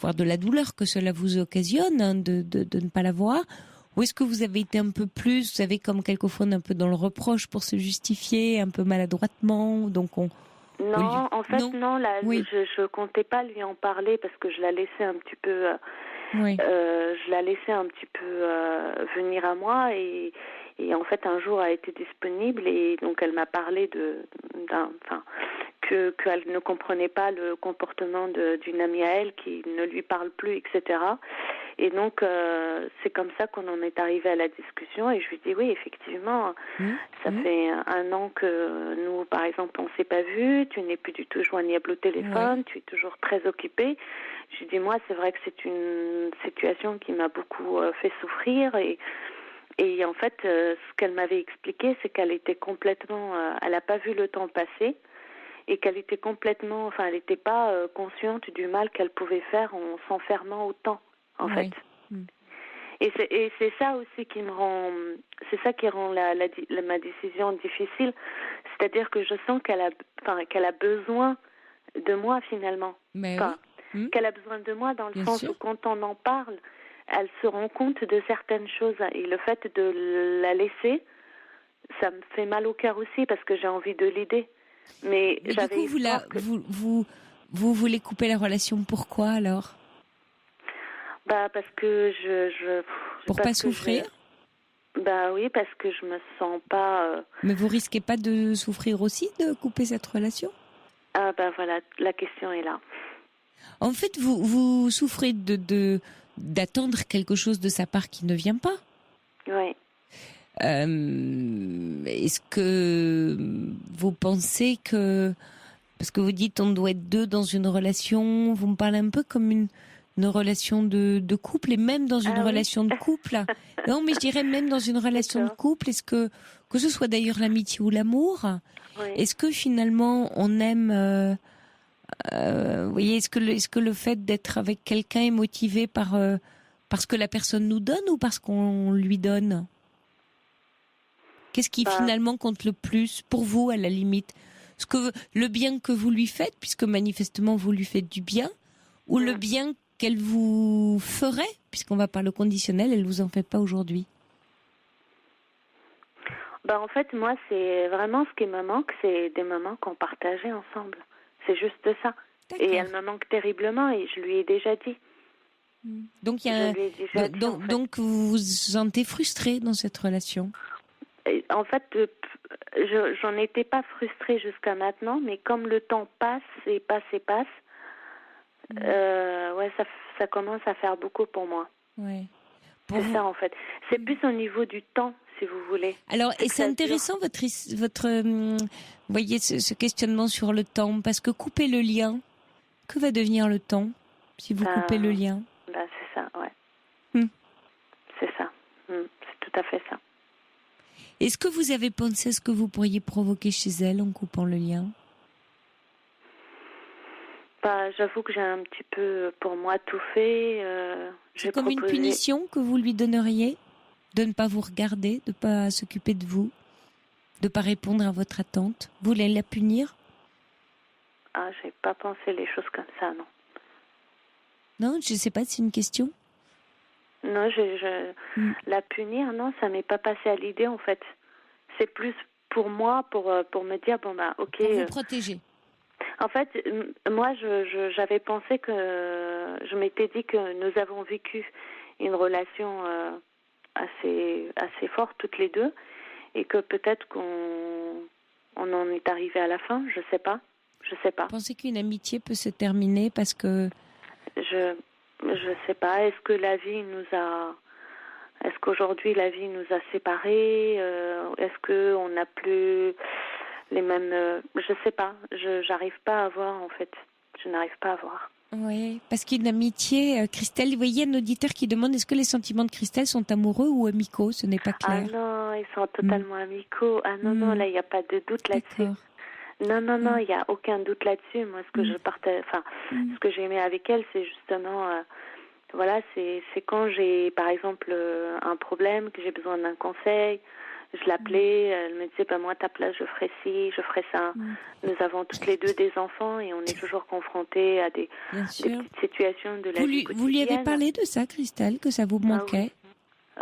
voire de la douleur que cela vous occasionne, hein, de ne pas la voir? Ou est-ce que vous avez été un peu plus, vous savez, comme quelquefois on est un peu dans le reproche pour se justifier, un peu maladroitement, donc on... Non, en fait, non, oui. je comptais pas lui en parler parce que je la laissais un petit peu, oui. Venir à moi et en fait un jour a été disponible et donc elle m'a parlé qu'elle ne comprenait pas le comportement d'une amie à elle qui ne lui parle plus, etc. Et donc, c'est comme ça qu'on en est arrivé à la discussion. Et je lui dis, oui, effectivement, ça fait 1 an que nous, par exemple, on ne s'est pas vus. Tu n'es plus du tout joignable au téléphone. Tu es toujours très occupée. Je lui dis, moi, c'est vrai que c'est une situation qui m'a beaucoup fait souffrir. Et en fait, ce qu'elle m'avait expliqué, c'est qu'elle était complètement... elle n'a pas vu le temps passer. Et qu'elle était complètement... Enfin, elle n'était pas consciente du mal qu'elle pouvait faire en s'enfermant autant. En fait. Et c'est ça aussi qui me rend, c'est ça qui rend ma décision difficile, c'est-à-dire que je sens qu'elle a besoin de moi finalement, qu'elle a besoin de moi dans le sens où quand on en parle, elle se rend compte de certaines choses et le fait de la laisser, ça me fait mal au cœur aussi parce que j'ai envie de l'aider. Mais du coup, vous voulez couper la relation, pourquoi alors? Parce que pour pas souffrir. Oui, parce que je me sens pas. Mais vous risquez pas de souffrir aussi de couper cette relation? Voilà, la question est là. En fait, vous souffrez d'attendre quelque chose de sa part qui ne vient pas. Oui. Est-ce que vous pensez que, parce que vous dites on doit être 2 dans une relation, vous me parlez un peu comme une relation de couple, et même dans une relation de couple, non, mais je dirais même dans une relation de couple, est-ce que ce soit d'ailleurs l'amitié ou l'amour, est-ce que finalement on aime, vous voyez, est-ce que le fait d'être avec quelqu'un est motivé par parce que la personne nous donne ou parce qu'on lui donne? Qu'est-ce qui finalement compte le plus pour vous à la limite? Le bien que vous lui faites, puisque manifestement vous lui faites du bien, ou le bien qu'elle vous ferait, puisqu'on va par le conditionnel, elle vous en fait pas aujourd'hui? En fait, moi, c'est vraiment ce qui me manque, c'est des moments qu'on partageait ensemble. C'est juste ça. D'accord. Et elle me manque terriblement, et je lui ai déjà dit. Donc, donc vous vous sentez frustrée dans cette relation? En fait, j'en étais pas frustrée jusqu'à maintenant, mais comme le temps passe et passe, ça commence à faire beaucoup pour moi. Ouais. C'est ça en fait. C'est plus au niveau du temps, si vous voulez. Alors, et c'est intéressant votre voyez ce questionnement sur le temps, parce que couper le lien, que va devenir le temps si vous coupez le lien? C'est ça, c'est ça. C'est tout à fait ça. Est-ce que vous avez pensé à ce que vous pourriez provoquer chez elle en coupant le lien? J'avoue que j'ai un petit peu, pour moi, tout fait. C'est comme une punition que vous lui donneriez, de ne pas vous regarder, de ne pas s'occuper de vous, de ne pas répondre à votre attente. Vous voulez la punir? J'ai pas pensé les choses comme ça, non. Non, je ne sais pas, c'est une question. Non, la punir, non, ça m'est pas passé à l'idée en fait. C'est plus pour moi, pour me dire ok. Pour vous protéger. En fait, moi, j'avais pensé que je m'étais dit que nous avons vécu une relation assez forte toutes les deux, et que peut-être qu'on en est arrivé à la fin. Je sais pas. Vous pensez qu'une amitié peut se terminer parce que je sais pas. Est-ce qu'aujourd'hui la vie nous a séparés? Est-ce que on n'a plus les mêmes? Je sais pas. J'arrive pas à voir en fait. Je n'arrive pas à voir. Oui, parce qu'une amitié, Christelle, vous voyez un auditeur qui demande est-ce que les sentiments de Christelle sont amoureux ou amicaux? Ce n'est pas clair. Non, ils sont totalement amicaux. Non, là il n'y a pas de doute là-dessus. Non, il n'y a aucun doute là-dessus. Moi, ce que je partage, ce que j'ai aimé avec elle, c'est justement, c'est quand j'ai, par exemple, un problème, que j'ai besoin d'un conseil, je l'appelais, elle me disait, moi, à ta place, je ferais ci, je ferais ça. Nous avons toutes les deux des enfants et on est toujours confrontés à des petites situations de la vie quotidienne. Vous lui avez parlé de ça, Christelle, que ça vous manquait?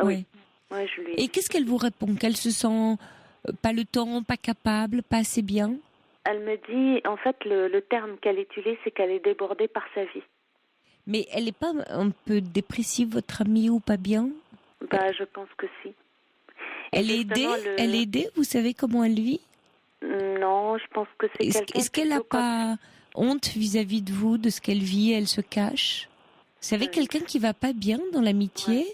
Oui. Ouais, je lui ai dit. Et qu'est-ce qu'elle vous répond? Qu'elle se sent pas le temps, pas capable, pas assez bien? Elle me dit, en fait, le terme qu'elle utilise, c'est qu'elle est débordée par sa vie. Mais elle n'est pas un peu dépressive, votre amie, ou pas bien? Je pense que si. Elle est aidée? Elle est aidée? Vous savez comment elle vit? Non, je pense que c'est quelqu'un... Est-ce qu'elle n'a pas honte vis-à-vis de vous, de ce qu'elle vit? Elle se cache? Vous savez, quelqu'un qui va pas bien dans l'amitié,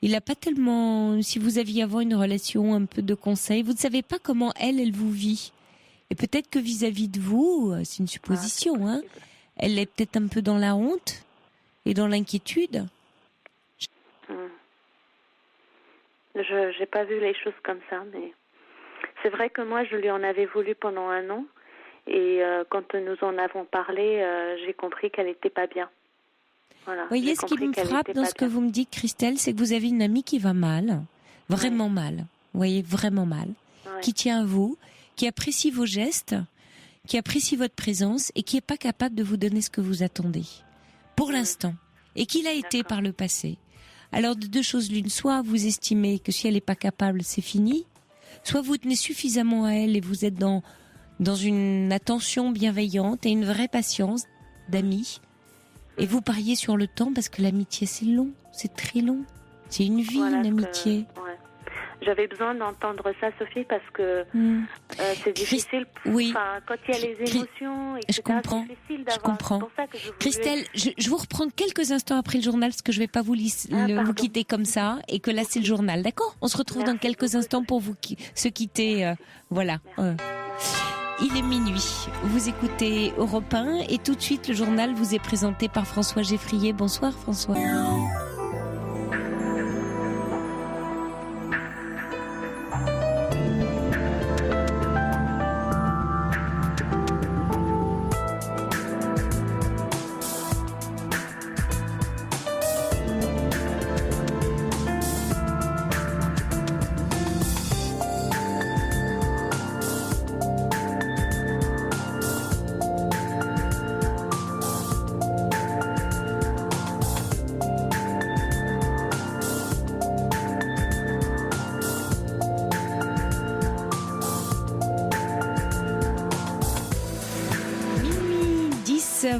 il n'a pas tellement... Si vous aviez avant une relation, un peu de conseil, vous ne savez pas comment elle vous vit. Et peut-être que vis-à-vis de vous, c'est une supposition, elle est peut-être un peu dans la honte et dans l'inquiétude. Je n'ai pas vu les choses comme ça, mais c'est vrai que moi, je lui en avais voulu pendant 1 an. Et quand nous en avons parlé, j'ai compris qu'elle n'était pas bien. Voilà, vous voyez, ce qui me frappe dans ce que vous me dites, Christelle, c'est que vous avez une amie qui va mal, vraiment mal, vous voyez, vraiment mal, qui tient à vous, qui apprécie vos gestes, qui apprécie votre présence et qui n'est pas capable de vous donner ce que vous attendez, pour l'instant, et qui l'a été par le passé. Alors, de 2 choses l'une, soit vous estimez que si elle n'est pas capable, c'est fini, soit vous tenez suffisamment à elle et vous êtes dans une attention bienveillante et une vraie patience d'amis, et vous pariez sur le temps parce que l'amitié, c'est long, c'est très long. C'est une vie, une amitié. J'avais besoin d'entendre ça, Sophie, parce que c'est difficile. Quand il y a les émotions, etc., je comprends. C'est difficile d'avoir. Je comprends. C'est pour ça que je Christelle, je vous reprends quelques instants après le journal, parce que je ne vais pas vous quitter comme ça, et que là, c'est le journal, d'accord? On se retrouve dans quelques instants pour vous se quitter. Voilà. Il est minuit. Vous écoutez Europe 1, et tout de suite, le journal vous est présenté par François Geffrier. Bonsoir, François.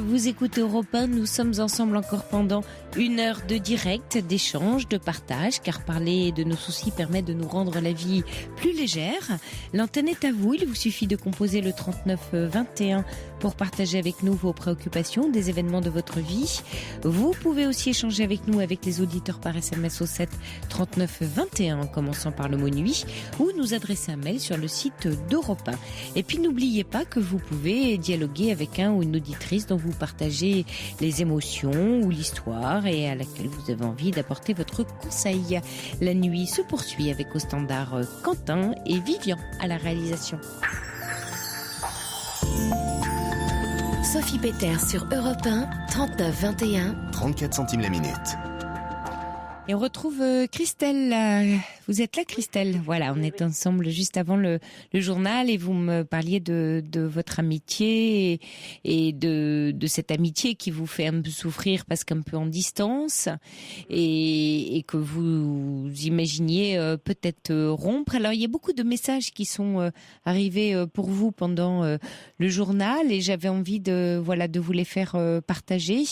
Vous écoutez Europe 1, nous sommes ensemble encore pendant 1 heure de direct, d'échange, de partage, car parler de nos soucis permet de nous rendre la vie plus légère. L'antenne est à vous, il vous suffit de composer le 39 21 pour partager avec nous vos préoccupations, des événements de votre vie. Vous pouvez aussi échanger avec nous, avec les auditeurs par SMS au 7 39 21 en commençant par le mot nuit, ou nous adresser un mail sur le site d'Europe 1. Et puis n'oubliez pas que vous pouvez dialoguer avec un ou une auditrice dont vous partagez les émotions ou l'histoire et à laquelle vous avez envie d'apporter votre conseil. La nuit se poursuit avec au standard Quentin et Vivian à la réalisation. Sophie Peter sur Europe 1, 39 21. 34 centimes la minute. Et on retrouve Christelle. Vous êtes là, Christelle? Voilà, on est ensemble juste avant le journal et vous me parliez de votre amitié et de cette amitié qui vous fait un peu souffrir parce qu'un peu en distance et que vous imaginiez peut-être rompre. Alors, il y a beaucoup de messages qui sont arrivés pour vous pendant le journal et j'avais envie de vous les faire partager.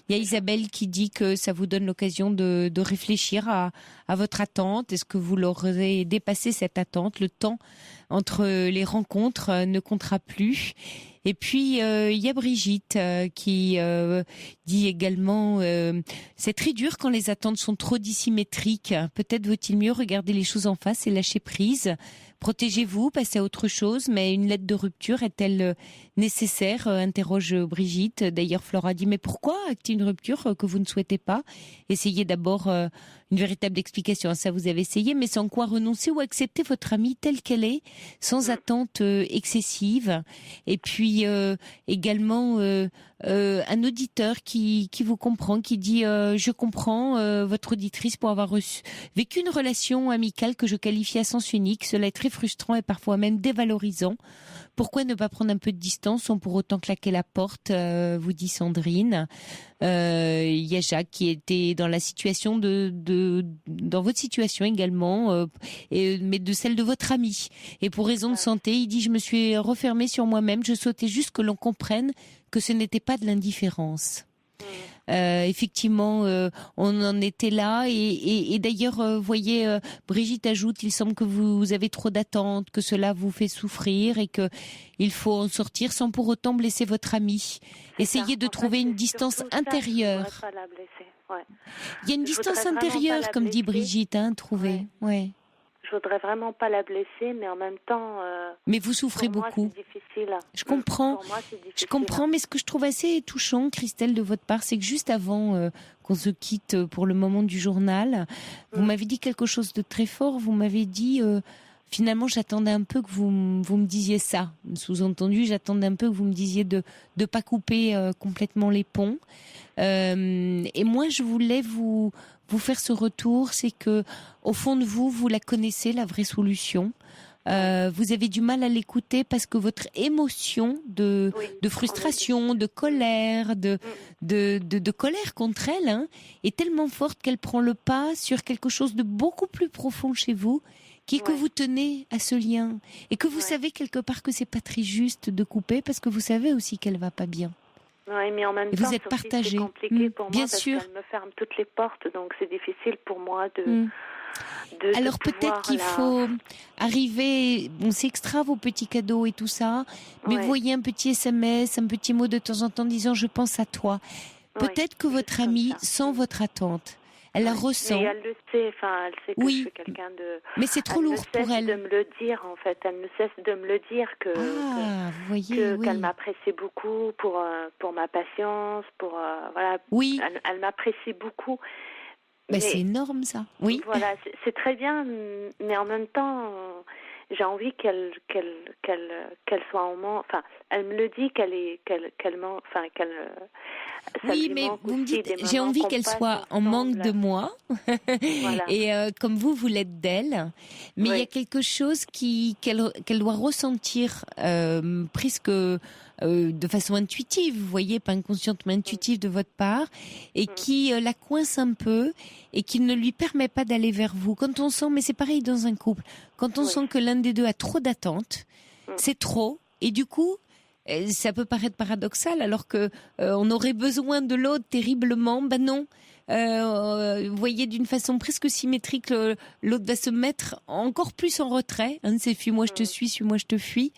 Il y a Isabelle qui dit que ça vous donne l'occasion de réfléchir à votre attente. Est-ce que vous l'aurez dépassé cette attente? Le temps entre les rencontres ne comptera plus. Et puis il y a Brigitte qui dit également c'est très dur quand les attentes sont trop dissymétriques. Peut-être vaut-il mieux regarder les choses en face et lâcher prise. Protégez-vous, passez à autre chose, mais une lettre de rupture est-elle nécessaire, interroge Brigitte. D'ailleurs, Flora dit, mais pourquoi acter une rupture que vous ne souhaitez pas? Essayez d'abord une véritable explication. Ça, vous avez essayé, mais sans quoi renoncer ou accepter votre amie telle qu'elle est, sans attente excessive. Et puis, également, un auditeur qui vous comprend, qui dit, je comprends votre auditrice pour avoir vécu une relation amicale que je qualifie à sens unique. Cela est très frustrant et parfois même dévalorisant. Pourquoi ne pas prendre un peu de distance sans pour autant claquer la porte, vous dit Sandrine. Il y a Jacques qui était dans la situation dans votre situation également, mais de celle de votre ami. Et pour raison de santé, il dit, je me suis refermé sur moi-même, je souhaitais juste que l'on comprenne que ce n'était pas de l'indifférence. Effectivement, on en était là et d'ailleurs, voyez, Brigitte ajoute, il semble que vous avez trop d'attentes, que cela vous fait souffrir et que il faut en sortir sans pour autant blesser votre ami. Essayez de trouver une distance intérieure. Il y a une distance intérieure, comme dit Brigitte, trouver. Ouais. Je voudrais vraiment pas la blesser, mais en même temps. Mais vous souffrez beaucoup. C'est difficile. Je comprends. Pour moi, c'est difficile. Je comprends, mais ce que je trouve assez touchant, Christelle, de votre part, c'est que juste avant qu'on se quitte pour le moment du journal, vous m'avez dit quelque chose de très fort. Vous m'avez dit, finalement, j'attendais un peu que vous me disiez ça. Sous-entendu, j'attendais un peu que vous me disiez de pas couper complètement les ponts. Et moi, je voulais vous faire ce retour, c'est que au fond de vous la connaissez, la vraie solution. Vous avez du mal à l'écouter parce que votre émotion de frustration, de colère, de colère contre elle, est tellement forte qu'elle prend le pas sur quelque chose de beaucoup plus profond chez vous, qui est que vous tenez à ce lien et que vous savez quelque part que c'est pas très juste de couper parce que vous savez aussi qu'elle va pas bien. Oui, mais en même temps, vous êtes partagé. C'est compliqué pour bien moi sûr. parce qu'elle me ferme toutes les portes, donc c'est difficile pour moi de alors peut-être qu'il faut arriver, c'est extra vos petits cadeaux et tout ça, mais voyez un petit SMS, un petit mot de temps en temps disant je pense à toi. Peut-être que votre amie sent votre attente. Elle la ressent. Mais elle le sait, elle sait que je suis quelqu'un de... Mais c'est trop lourd pour elle. Elle ne cesse de me le dire, en fait. Elle ne cesse de me le dire qu'elle m'apprécie beaucoup pour ma patience, Oui. Elle m'apprécie beaucoup. Mais c'est énorme, ça. Oui. Voilà, c'est très bien, mais en même temps, j'ai envie qu'elle soit en manque. Enfin, elle me le dit oui, mais vous me dites, j'ai envie qu'elle soit en manque de moi. Voilà. Et comme vous l'êtes d'elle. Mais il y a quelque chose qu'elle doit ressentir presque de façon intuitive, vous voyez, pas inconsciente mais intuitive de votre part, et qui la coince un peu et qui ne lui permet pas d'aller vers vous. Quand on sent, mais c'est pareil dans un couple, quand on sent que l'un des deux a trop d'attentes, c'est trop, et du coup, ça peut paraître paradoxal, alors que on aurait besoin de l'autre terriblement. Ben non. Vous voyez, d'une façon presque symétrique, l'autre va se mettre encore plus en retrait. C'est fuis-moi, je te suis, suis-moi, je te fuis.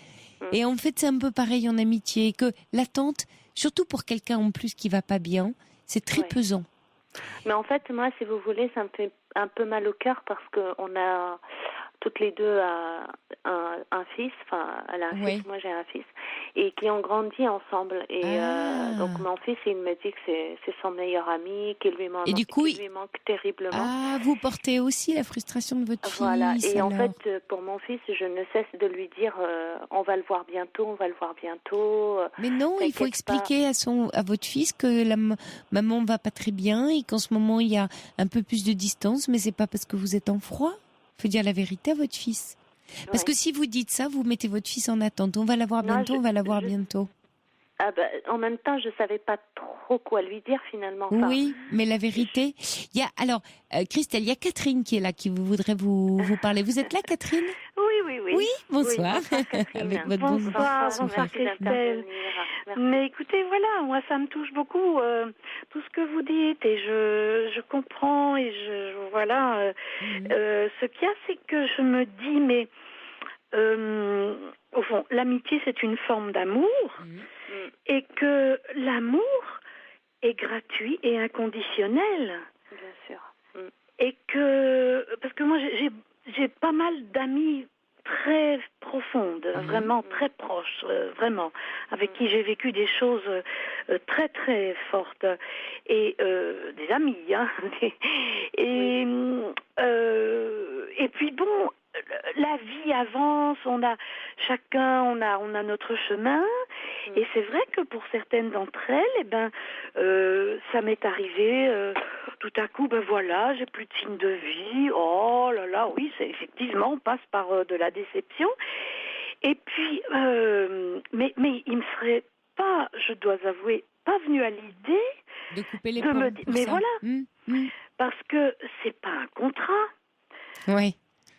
Et en fait, c'est un peu pareil en amitié, que l'attente, surtout pour quelqu'un en plus qui va pas bien, c'est très pesant. Mais en fait, moi, si vous voulez, ça me fait un peu mal au cœur parce qu'on a toutes les deux un fils, elle a un fils, moi j'ai un fils, et qui ont grandi ensemble. Et donc mon fils, il me dit que c'est son meilleur ami, qu'il lui manque terriblement. Ah, vous portez aussi la frustration de votre fils. Voilà, et alors. en fait, pour mon fils, je ne cesse de lui dire on va le voir bientôt, on va le voir bientôt. Mais non, il faut expliquer à votre fils que la maman va pas très bien et qu'en ce moment il y a un peu plus de distance, mais c'est pas parce que vous êtes en froid. Il faut dire la vérité à votre fils. Parce que si vous dites ça, vous mettez votre fils en attente. On va la voir bientôt, on va la voir bientôt. En même temps, je savais pas trop quoi lui dire finalement. Oui, mais la vérité, Christelle, il y a Catherine qui est là, qui voudrait vous parler. Vous êtes là, Catherine ? Oui. Oui, bonsoir. Avec votre bonsoir Christelle. Mais écoutez, voilà, moi ça me touche beaucoup tout ce que vous dites et je comprends et ce qu'il y a, c'est que je me dis, mais au fond, l'amitié c'est une forme d'amour et que l'amour est gratuit et inconditionnel. Bien sûr. Et que, parce que moi j'ai pas mal d'amis très profonde, vraiment très proche, vraiment, avec qui j'ai vécu des choses très très fortes, et des amis, hein, et puis bon, la vie avance, chacun on a notre chemin, et c'est vrai que pour certaines d'entre elles, ça m'est arrivé tout à coup, voilà, j'ai plus de signe de vie, oh là là, oui, c'est effectivement, on passe par de la déception, et puis mais il me serait pas, je dois avouer, pas venu à l'idée de couper les ponts ponts, mais ça. Voilà, parce que c'est pas un contrat. Oui.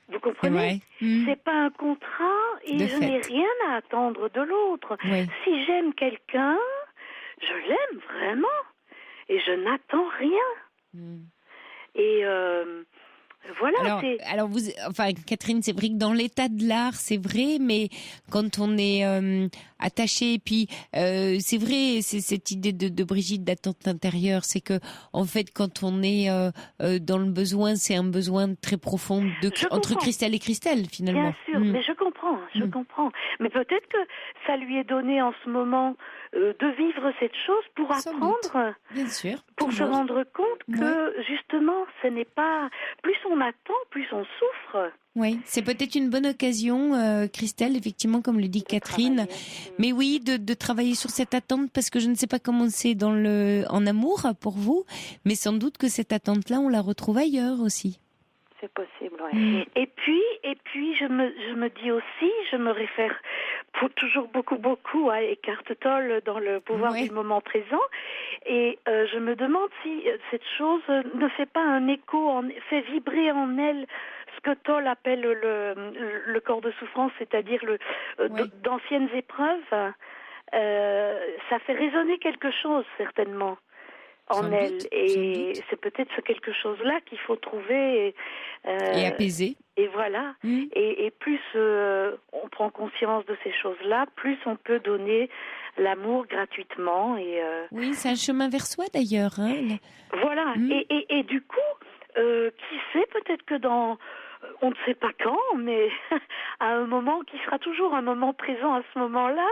Vous comprenez ? C'est pas un contrat et je n'ai rien à attendre de l'autre. Oui. Si j'aime quelqu'un, je l'aime vraiment et je n'attends rien. Et voilà. Alors Catherine, c'est vrai que dans l'état de l'art, c'est vrai, mais quand on est attaché, et puis c'est vrai, c'est cette idée de Brigitte d'attente intérieure, c'est que en fait, quand on est dans le besoin, c'est un besoin très profond entre Christelle et Christelle, finalement. Bien sûr, mais je comprends. Mais peut-être que ça lui est donné en ce moment de vivre cette chose pour apprendre, bien sûr, pour se rendre compte que justement, ce n'est pas... Plus on attend, plus on souffre. Oui, c'est peut-être une bonne occasion, Christelle, effectivement, comme le dit Catherine. Mais oui, de travailler sur cette attente, parce que je ne sais pas comment c'est en amour pour vous, mais sans doute que cette attente-là, on la retrouve ailleurs aussi. C'est possible, oui. Et puis, je me dis aussi, je me réfère toujours beaucoup à Eckhart Tolle dans Le pouvoir du moment présent, et je me demande si cette chose ne fait pas un écho, fait vibrer en elle ce que Tolle appelle le corps de souffrance, c'est-à-dire d'anciennes épreuves. Ça fait résonner quelque chose, certainement, en elle, et c'est peut-être ce quelque chose-là qu'il faut trouver et apaiser. Et voilà. Et plus on prend conscience de ces choses-là, plus on peut donner l'amour gratuitement. Oui, c'est un chemin vers soi d'ailleurs. Hein. Voilà. Et du coup, qui sait, peut-être que on ne sait pas quand, mais à un moment qui sera toujours un moment présent à ce moment-là,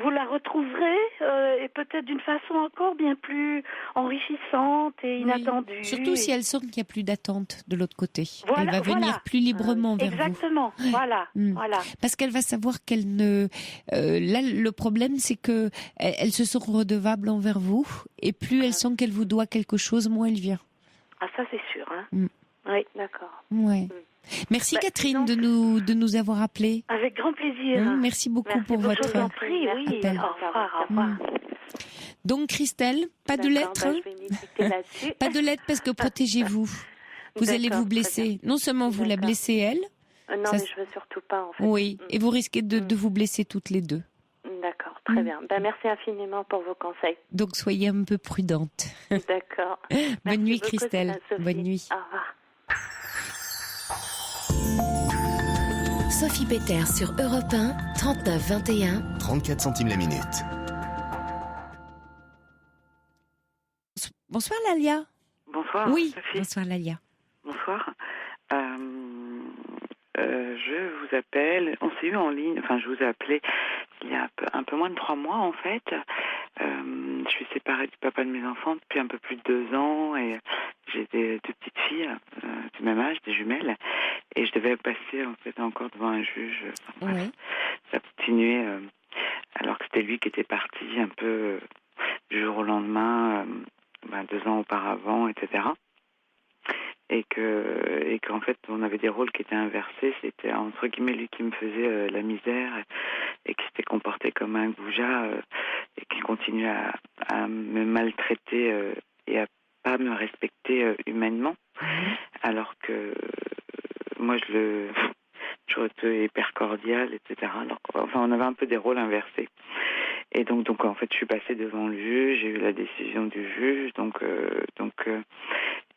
vous la retrouverez, et peut-être d'une façon encore bien plus enrichissante et inattendue. Surtout si elle sent qu'il n'y a plus d'attente de l'autre côté. Elle va venir plus librement vers vous. Exactement, voilà. Parce qu'elle va savoir qu'elle ne... là, le problème, c'est que elle se sent redevable envers vous, et plus elle sent qu'elle vous doit quelque chose, moins elle vient. Ah, ça c'est sûr, hein. Oui, d'accord. Ouais. Merci Catherine de nous avoir appelés. Avec grand plaisir. Merci beaucoup pour votre appel. Au revoir. Donc Christelle, pas de lettres. Pas de lettres parce que protégez-vous. Vous allez vous blesser. Non seulement vous la blessez elle. Non, mais je veux surtout pas en fait. Oui, et vous risquez de vous blesser toutes les deux. D'accord, très bien. Merci infiniment pour vos conseils. Donc soyez un peu prudente. D'accord. Bonne nuit Christelle. Bonne nuit. Au revoir. Sophie Peter sur Europe 1, 39 21. 34 centimes la minute. Bonsoir Lalia. Bonsoir. Oui, Sophie. bonsoir Lalia. Bonsoir. Je vous appelle, on s'est eu en ligne, je vous ai appelé il y a un peu moins de 3 mois en fait. Je suis séparée du papa de mes enfants depuis un peu plus de 2 ans et j'ai deux petites filles du même âge, des jumelles, et je devais passer en fait encore devant un juge. Ça continuait alors que c'était lui qui était parti un peu du jour au lendemain, 2 ans auparavant, etc. Et qu'en fait on avait des rôles qui étaient inversés. C'était entre guillemets lui qui me faisait la misère et qui s'était comporté comme un goujat et qui continuait à me maltraiter et à pas me respecter humainement, alors que moi j'aurais été hyper cordiale, etc. Alors, on avait un peu des rôles inversés. Et donc en fait je suis passée devant le juge, j'ai eu la décision du juge,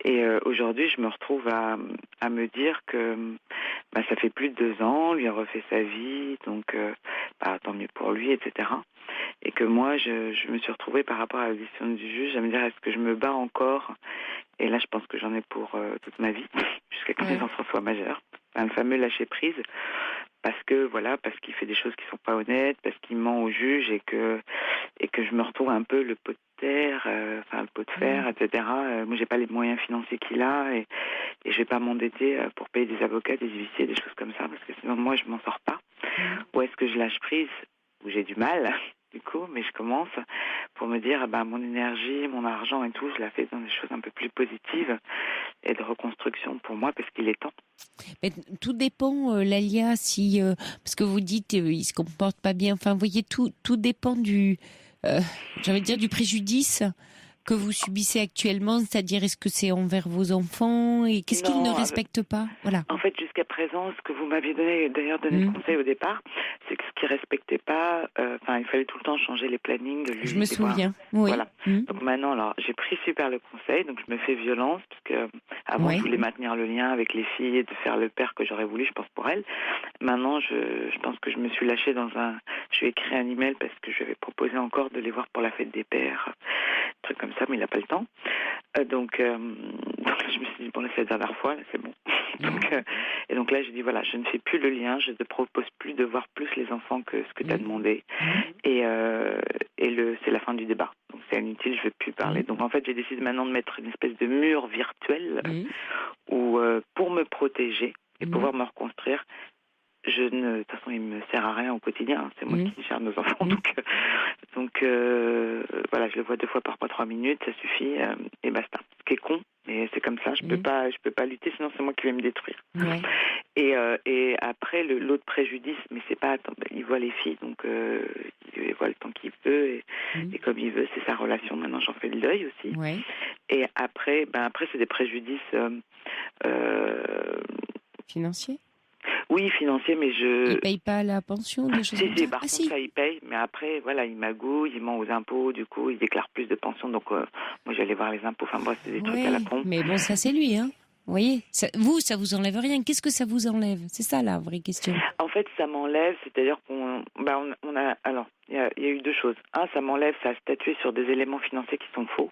et aujourd'hui je me retrouve à me dire que ça fait plus de 2 ans, lui a refait sa vie, donc tant mieux pour lui, etc. Et que moi je me suis retrouvée par rapport à la décision du juge à me dire, est-ce que je me bats encore? Et là je pense que j'en ai pour toute ma vie, jusqu'à ce que mes enfants soient majeurs. le fameux lâcher prise, parce qu'il fait des choses qui sont pas honnêtes, parce qu'il ment au juge et que je me retrouve un peu le pot de terre, le pot de fer, etc. Moi, j'ai pas les moyens financiers qu'il a et je vais pas m'endetter pour payer des avocats, des huissiers, des choses comme ça, parce que sinon moi je m'en sors pas. Ou est-ce que je lâche prise, où j'ai du mal du coup, mais je commence pour me dire mon énergie, mon argent et tout, je la fais dans des choses un peu plus positives et de reconstruction pour moi, parce qu'il est temps. Mais tout dépend, Lalia, si parce que vous dites il se comporte pas bien. Enfin, vous voyez, tout dépend du préjudice que vous subissez actuellement, c'est-à-dire est-ce que c'est envers vos enfants et qu'est-ce qu'ils ne respectent pas? Voilà. En fait, jusqu'à présent, ce que vous m'aviez donné conseil au départ, c'est que ce qu'ils respectaient pas, il fallait tout le temps changer les plannings de lui. Je me souviens. Oui. Voilà. Donc maintenant, alors, j'ai pris super le conseil, donc je me fais violence parce que avant je voulais maintenir le lien avec les filles et de faire le père que j'aurais voulu, je pense pour elles. Maintenant, je pense que je me suis lâchée je lui ai écrit un email parce que je lui avais proposé encore de les voir pour la fête des pères, truc comme ça, mais il n'a pas le temps. Donc je me suis dit, bon, là, c'est la dernière fois, là, c'est bon. Et donc là, j'ai dit, voilà, je ne fais plus le lien, je ne te propose plus de voir plus les enfants que ce que tu as demandé. Et c'est la fin du débat. Donc c'est inutile, je ne veux plus parler. Donc en fait, j'ai décidé maintenant de mettre une espèce de mur virtuel où, pour me protéger et pouvoir me reconstruire, de toute façon, il me sert à rien au quotidien. Hein. C'est moi qui gère nos enfants. Donc, je le vois 2 fois par mois, 3 minutes, ça suffit, et basta. Ce qui est con, mais c'est comme ça. Je peux pas lutter, sinon c'est moi qui vais me détruire. Ouais. Et après, l'autre préjudice, mais c'est pas, il voit les filles, donc il voit le temps qu'il veut et comme il veut, c'est sa relation. Maintenant, j'en fais le deuil aussi. Ouais. Et après, c'est des préjudices financiers. Oui, financier, mais Il paye pas la pension, des choses comme ça. Par contre, ça, il paye, mais après, voilà, il magouille, il ment aux impôts, du coup, il déclare plus de pension, donc moi, j'allais voir les impôts, enfin bref, c'est des trucs à la pompe. Mais bon, ça, c'est lui, hein. Vous voyez, ça vous enlève rien. Qu'est-ce que ça vous enlève? C'est ça, la vraie question. En fait, ça m'enlève, c'est-à-dire qu'on a, alors, il y a eu 2 choses. Un, ça m'enlève, ça a statué sur des éléments financiers qui sont faux.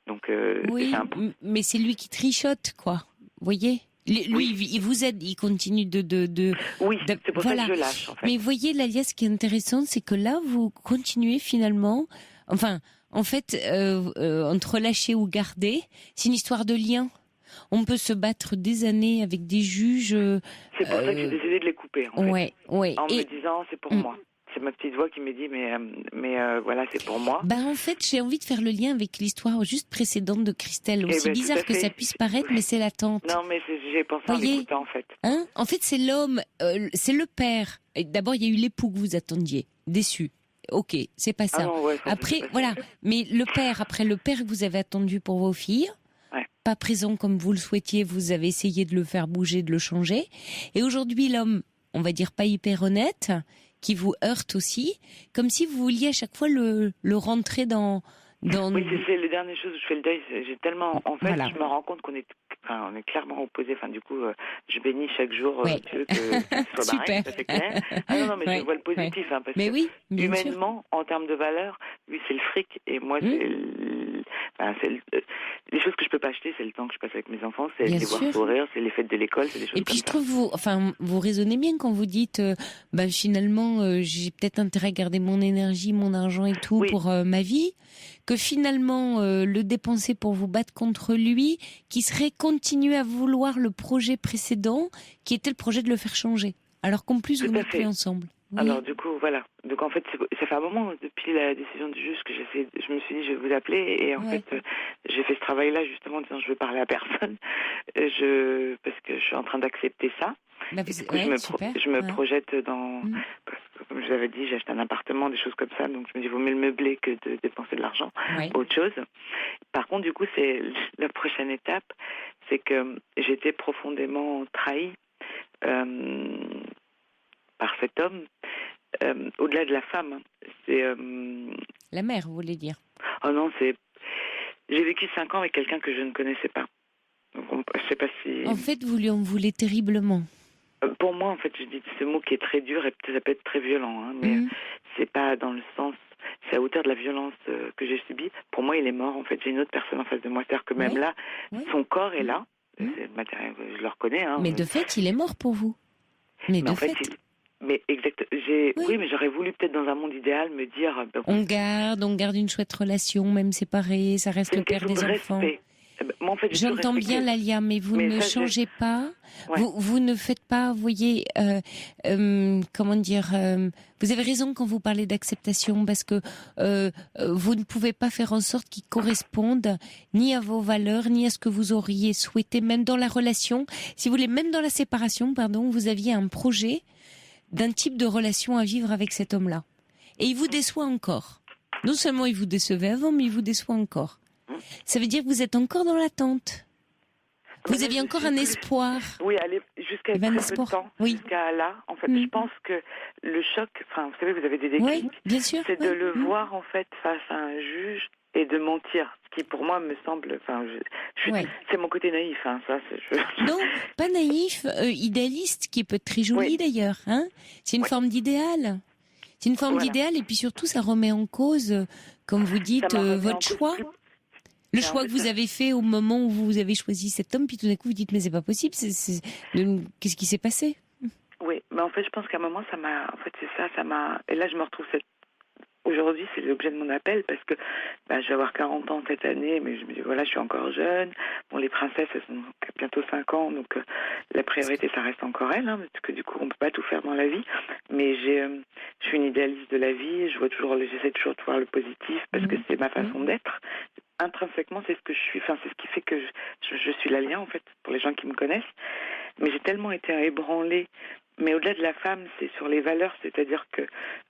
Donc, oui, mais c'est lui qui trichote, quoi. Vous voyez? Lui, il vous aide, il continue de... Oui, c'est pour ça que je lâche, en fait. Mais voyez, Lalia, ce qui est intéressant, c'est que là, vous continuez finalement... Enfin, en fait, entre lâcher ou garder, c'est une histoire de lien. On peut se battre des années avec des juges... C'est pour ça que j'ai décidé de les couper, en fait. Ouais. En me disant, c'est pour moi. C'est ma petite voix qui me dit, mais voilà, c'est pour moi. En fait, j'ai envie de faire le lien avec l'histoire juste précédente de Christelle. Aussi bizarre que ça puisse paraître, mais c'est la tante. Non, mais j'ai pensé en l'écoutant, en fait. En fait, c'est l'homme, c'est le père. D'abord, il y a eu l'époux que vous attendiez, déçu. Ok, c'est pas ça. Non, après, voilà. Mais le père que vous avez attendu pour vos filles, pas présent comme vous le souhaitiez, vous avez essayé de le faire bouger, de le changer. Et aujourd'hui, l'homme, on va dire pas hyper honnête, qui vous heurte aussi, comme si vous vouliez à chaque fois le rentrer dans... Oui, c'est les dernières choses où je fais le deuil. J'ai tellement... En fait, je me rends compte qu'on est clairement opposés. Enfin, du coup, je bénis chaque jour Dieu que ce soit barré, ça c'est clair. Non, mais je vois le positif. Hein, parce que humainement, en termes de valeur, lui, c'est le fric. Et moi, les choses que je peux pas acheter, c'est le temps que je passe avec mes enfants, c'est les voir sourire, c'est les fêtes de l'école, c'est des choses comme ça. Et puis je trouve, vous raisonnez bien quand vous dites, finalement, j'ai peut-être intérêt à garder mon énergie, mon argent et tout pour ma vie, que finalement, le dépenser pour vous battre contre lui, qui serait continuer à vouloir le projet précédent, qui était le projet de le faire changer. Alors qu'en plus, vous n'êtes plus ensemble. Oui. Alors du coup, voilà. Donc en fait, ça fait un moment depuis la décision du juge que je me suis dit je vais vous appeler et en fait j'ai fait ce travail-là justement en disant je veux parler à personne, parce que je suis en train d'accepter ça. Et du coup, je me projette dans, parce que, comme je vous avais dit, j'ai acheté un appartement, des choses comme ça, donc je me dis vaut mieux le meubler que de dépenser de l'argent, autre chose. Par contre, du coup, c'est la prochaine étape, c'est que j'ai été profondément trahie par cet homme. Au-delà de la femme, c'est... La mère, vous voulez dire? Oh non, j'ai vécu 5 ans avec quelqu'un que je ne connaissais pas. Donc, je sais pas si... En fait, vous lui en voulez terriblement. Pour moi, en fait, je dis ce mot qui est très dur et ça peut être très violent, hein, mais c'est pas dans le sens... C'est à hauteur de la violence que j'ai subie. Pour moi, il est mort, en fait. J'ai une autre personne en face de moi. C'est-à-dire que même là, son corps est là. c'est le matériel, je le reconnais. Hein, mais de fait, il est mort pour vous. Mais de en fait, mais exact. Oui, mais j'aurais voulu peut-être dans un monde idéal me dire. On garde une chouette relation, même séparée, ça reste le père des enfants. Moi, en fait, j'entends bien Lalia, mais vous ne changez pas. Ouais. Vous ne faites pas, vous voyez, comment dire. Vous avez raison quand vous parlez d'acceptation, parce que vous ne pouvez pas faire en sorte qu'ils correspondent ni à vos valeurs, ni à ce que vous auriez souhaité, même dans la relation. Si vous voulez, même dans la séparation, pardon, vous aviez un projet d'un type de relation à vivre avec cet homme-là, et il vous déçoit encore. Non seulement il vous décevait avant, mais il vous déçoit encore. Ça veut dire que vous êtes encore dans l'attente. Vous aviez encore un espoir. Oui, allez, jusqu'à très peu de temps. Oui. Jusqu'à là, en fait, je pense que le choc, enfin, vous savez, vous avez des déclics. Oui, bien sûr. C'est de le voir, en fait, face à un juge et de mentir. Ce qui, pour moi, me semble, enfin, c'est mon côté naïf, hein, ça. Non, pas naïf, idéaliste, qui peut être très joli d'ailleurs, hein. C'est une forme d'idéal. C'est une forme d'idéal, et puis surtout, ça remet en cause, comme vous dites, votre choix. Le choix que vous avez fait au moment où vous avez choisi cet homme, puis tout d'un coup vous dites mais c'est pas possible, qu'est-ce qui s'est passé? Oui, mais en fait je pense qu'à un moment et là je me retrouve aujourd'hui, c'est l'objet de mon appel, parce que je vais avoir 40 ans cette année, mais je me dis voilà, je suis encore jeune. Bon, les princesses, elles sont bientôt 5 ans, donc la priorité ça reste encore elles, hein, parce que du coup on peut pas tout faire dans la vie. Mais je suis une idéaliste de la vie, j'essaie toujours de voir le positif, parce que c'est ma façon d'être. Intrinsèquement, c'est ce que je suis. Enfin, c'est ce qui fait que je suis Lalia, en fait, pour les gens qui me connaissent. Mais j'ai tellement été ébranlée. Mais au-delà de la femme, c'est sur les valeurs. C'est-à-dire que,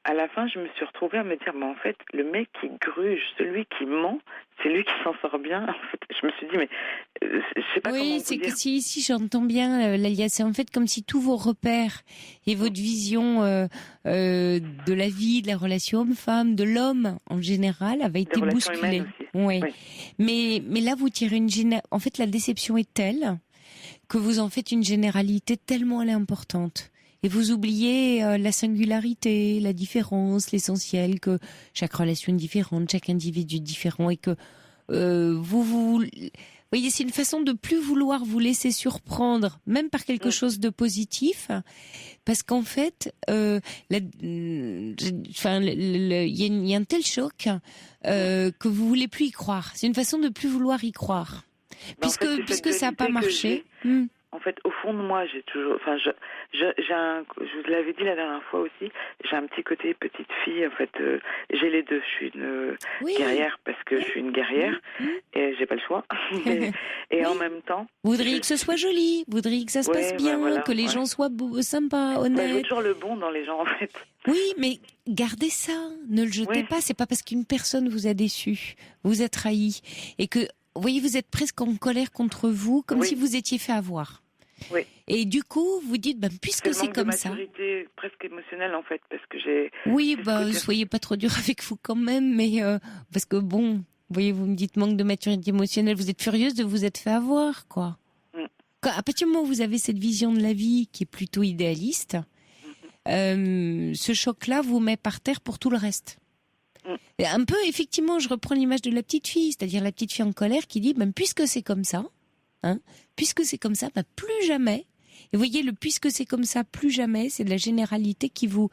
à la fin, je me suis retrouvée à me dire, mais en fait, le mec qui gruge, celui qui ment, c'est lui qui s'en sort bien. En fait, je me suis dit, mais je sais pas comment vous dire. Oui, c'est que si j'entends bien, Lalia, c'est en fait comme si tous vos repères et votre vision de la vie, de la relation homme-femme, de l'homme en général, avaient été bousculés. Oui. Mais là, vous tirez en fait, la déception est telle que vous en faites une généralité tellement elle est importante. Et vous oubliez la singularité, la différence, l'essentiel, que chaque relation est différente, chaque individu est différent, et que vous voyez, c'est une façon de plus vouloir vous laisser surprendre, même par quelque chose de positif, parce qu'en fait, il y a un tel choc que vous voulez plus y croire. C'est une façon de plus vouloir y croire, puisque ça n'a pas marché. En fait, au fond de moi, j'ai toujours, enfin, je vous l'avais dit la dernière fois aussi, j'ai un petit côté petite fille. En fait, j'ai les deux. Je suis une guerrière parce que je suis une guerrière et j'ai pas le choix. Et en même temps, vous voudriez que ce soit joli, vous voudriez que ça se passe bien, que les gens soient sympas, honnêtes. Je veux toujours le bon dans les gens, en fait. Oui, mais gardez ça, ne le jetez pas. C'est pas parce qu'une personne vous a déçu, vous a trahi, et que vous voyez, vous êtes presque en colère contre vous, comme si vous étiez fait avoir. Oui. Et du coup, vous dites, puisque c'est comme ça. C'est une maturité presque émotionnelle, en fait, parce que j'ai. Oui, soyez pas trop dur avec vous quand même, mais parce que bon, vous voyez, vous me dites manque de maturité émotionnelle, vous êtes furieuse de vous être fait avoir, quoi. À partir du moment où vous avez cette vision de la vie qui est plutôt idéaliste, ce choc-là vous met par terre pour tout le reste. Et un peu, effectivement, je reprends l'image de la petite fille, c'est-à-dire la petite fille en colère qui dit, puisque c'est comme ça, puisque c'est comme ça, plus jamais. Et vous voyez, le puisque c'est comme ça, plus jamais, c'est de la généralité qui vous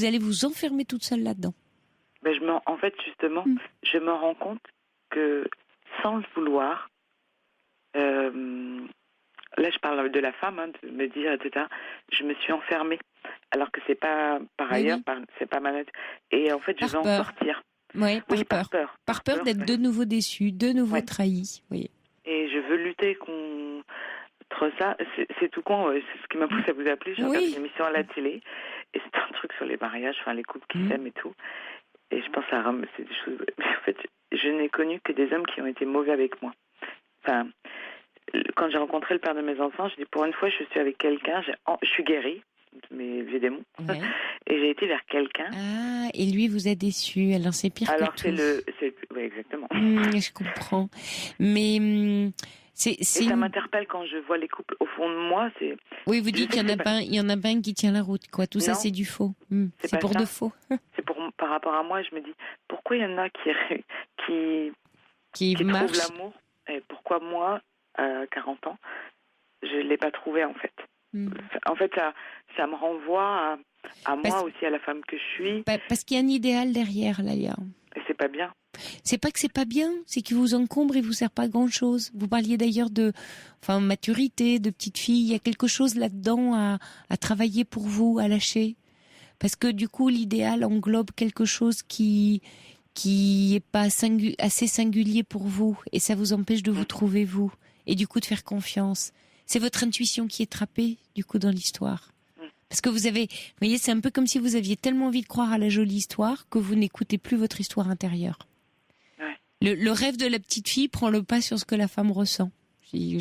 allez vous enfermer toute seule là-dedans. En fait, justement, je me rends compte que sans le vouloir, là je parle de la femme, de me dire, etc., je me suis enfermée. Alors que c'est pas, par ailleurs, c'est pas mal. Et en fait, je veux en sortir. Oui, par peur. Par peur d'être de nouveau déçu, de nouveau trahi. Oui. Et je veux lutter contre ça. C'est tout con, c'est ce qui m'a poussé à vous appeler. J'ai regardé une émission à la télé, et c'est un truc sur les mariages, les couples qui s'aiment et tout. Et je pense à Rome, c'est des choses. Mais en fait, je n'ai connu que des hommes qui ont été mauvais avec moi. Enfin, quand j'ai rencontré le père de mes enfants, je dis pour une fois, je suis avec quelqu'un, je suis guérie de mes vieux démons, et j'ai été vers quelqu'un. Ah, et lui vous a déçu. Alors c'est pire que tout. Oui, exactement. Je comprends. Mais ça m'interpelle quand je vois les couples au fond de moi. Oui, vous dites qu'il y en a pas un qui tient la route, quoi. Tout ça, c'est du faux. C'est pour de faux. C'est par rapport à moi, je me dis pourquoi il y en a qui trouvent l'amour, et pourquoi moi, à 40 ans, je l'ai pas trouvé en fait. En fait, ça me renvoie à moi aussi, à la femme que je suis. Parce qu'il y a un idéal derrière, Lalia. Et c'est pas bien. C'est pas que c'est pas bien, c'est qu'il vous encombre et vous sert pas à grand chose. Vous parliez d'ailleurs de, maturité, de petite fille. Il y a quelque chose là-dedans à travailler pour vous, à lâcher. Parce que du coup, l'idéal englobe quelque chose qui est pas assez singulier pour vous. Et ça vous empêche de vous trouver vous. Et du coup, de faire confiance. C'est votre intuition qui est trappée, du coup, dans l'histoire. Parce que vous voyez, c'est un peu comme si vous aviez tellement envie de croire à la jolie histoire que vous n'écoutez plus votre histoire intérieure. Ouais. Le rêve de la petite fille prend le pas sur ce que la femme ressent. Oui,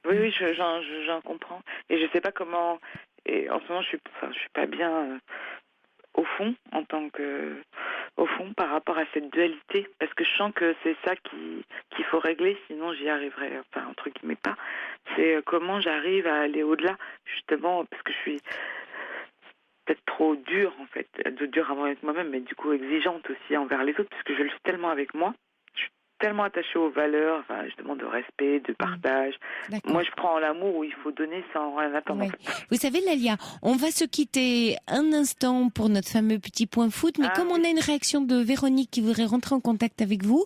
j'en comprends. Et je sais pas comment. Et en ce moment, je suis pas bien au fond par rapport à cette dualité, parce que je sens que c'est ça qu'il faut régler, sinon j'y arriverai, entre guillemets pas. C'est comment j'arrive à aller au-delà, justement, parce que je suis peut-être trop dure, en fait, dure avec moi-même, mais du coup exigeante aussi envers les autres, parce que je le suis tellement avec moi. Je suis tellement attachée aux valeurs, justement, de respect, de partage. D'accord. Moi, je prends l'amour où il faut donner sans rien attendre. Ouais. Vous savez, Lalia, on va se quitter un instant pour notre fameux petit point foot, mais comme on a une réaction de Véronique qui voudrait rentrer en contact avec vous,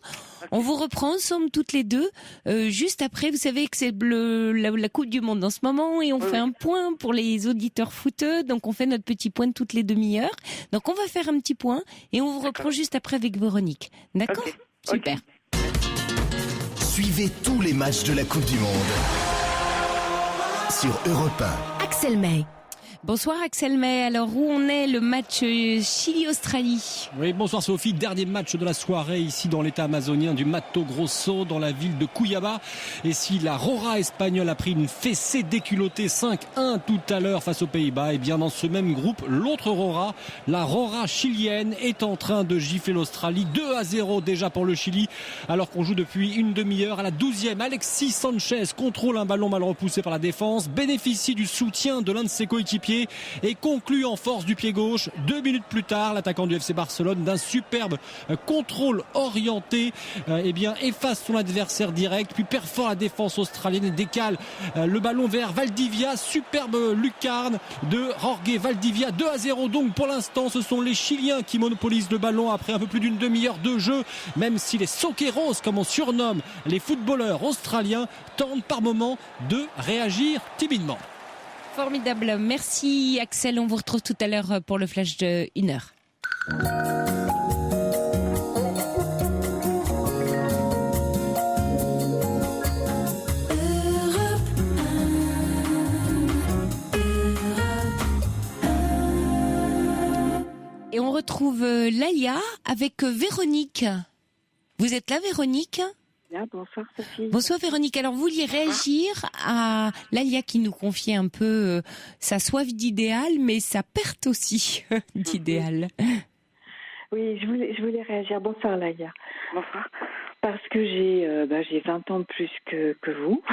on vous reprend ensemble toutes les deux, juste après. Vous savez que c'est la Coupe du Monde en ce moment et on fait un point pour les auditeurs footeux, donc on fait notre petit point de toutes les demi-heures. Donc on va faire un petit point et on vous reprend juste après avec Véronique. D'accord ? Super. Suivez tous les matchs de la Coupe du Monde sur Europe 1. Axel May. Bonsoir Axel May. Alors où on est le match Chili-Australie? Oui, bonsoir Sophie. Dernier match de la soirée ici dans l'état amazonien du Mato Grosso, dans la ville de Cuiabá. Et si la Rora espagnole a pris une fessée déculottée 5-1 tout à l'heure face aux Pays-Bas, et bien dans ce même groupe, l'autre Rora, la Rora chilienne, est en train de gifler l'Australie. 2-0 déjà pour le Chili, alors qu'on joue depuis une demi-heure. À la 12e, Alexis Sanchez contrôle un ballon mal repoussé par la défense, bénéficie du soutien de l'un de ses coéquipiers et conclut en force du pied gauche. 2 minutes plus tard, l'attaquant du FC Barcelone, d'un superbe contrôle orienté, efface son adversaire direct, puis perfore la défense australienne et décale le ballon vers Valdivia. Superbe lucarne de Jorge Valdivia. 2-0 donc pour l'instant. Ce sont les Chiliens qui monopolisent le ballon après un peu plus d'une demi-heure de jeu, même si les soqueros, comme on surnomme les footballeurs australiens, tentent par moments de réagir timidement. Formidable. Merci Axel. On vous retrouve tout à l'heure pour le flash de 1h. Et on retrouve Lalia avec Véronique. Vous êtes là, Véronique ? Bonsoir Sophie. Bonsoir Véronique. Alors vous vouliez réagir à Lalia qui nous confiait un peu sa soif d'idéal, mais sa perte aussi d'idéal. Oui, je voulais réagir. Bonsoir Lalia. Bonsoir. Parce que j'ai 20 ans de plus que vous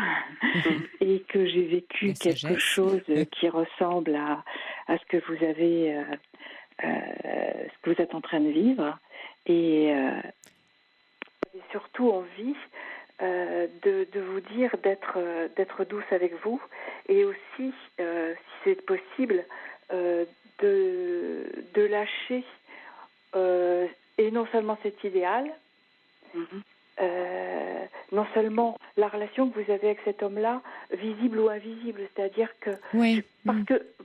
et que j'ai vécu quelque chose qui ressemble à ce que vous avez, ce que vous êtes en train de vivre et surtout envie de vous dire d'être douce avec vous et aussi, si c'est possible, de lâcher et non seulement cet idéal, non seulement la relation que vous avez avec cet homme-là, visible ou invisible, c'est-à-dire que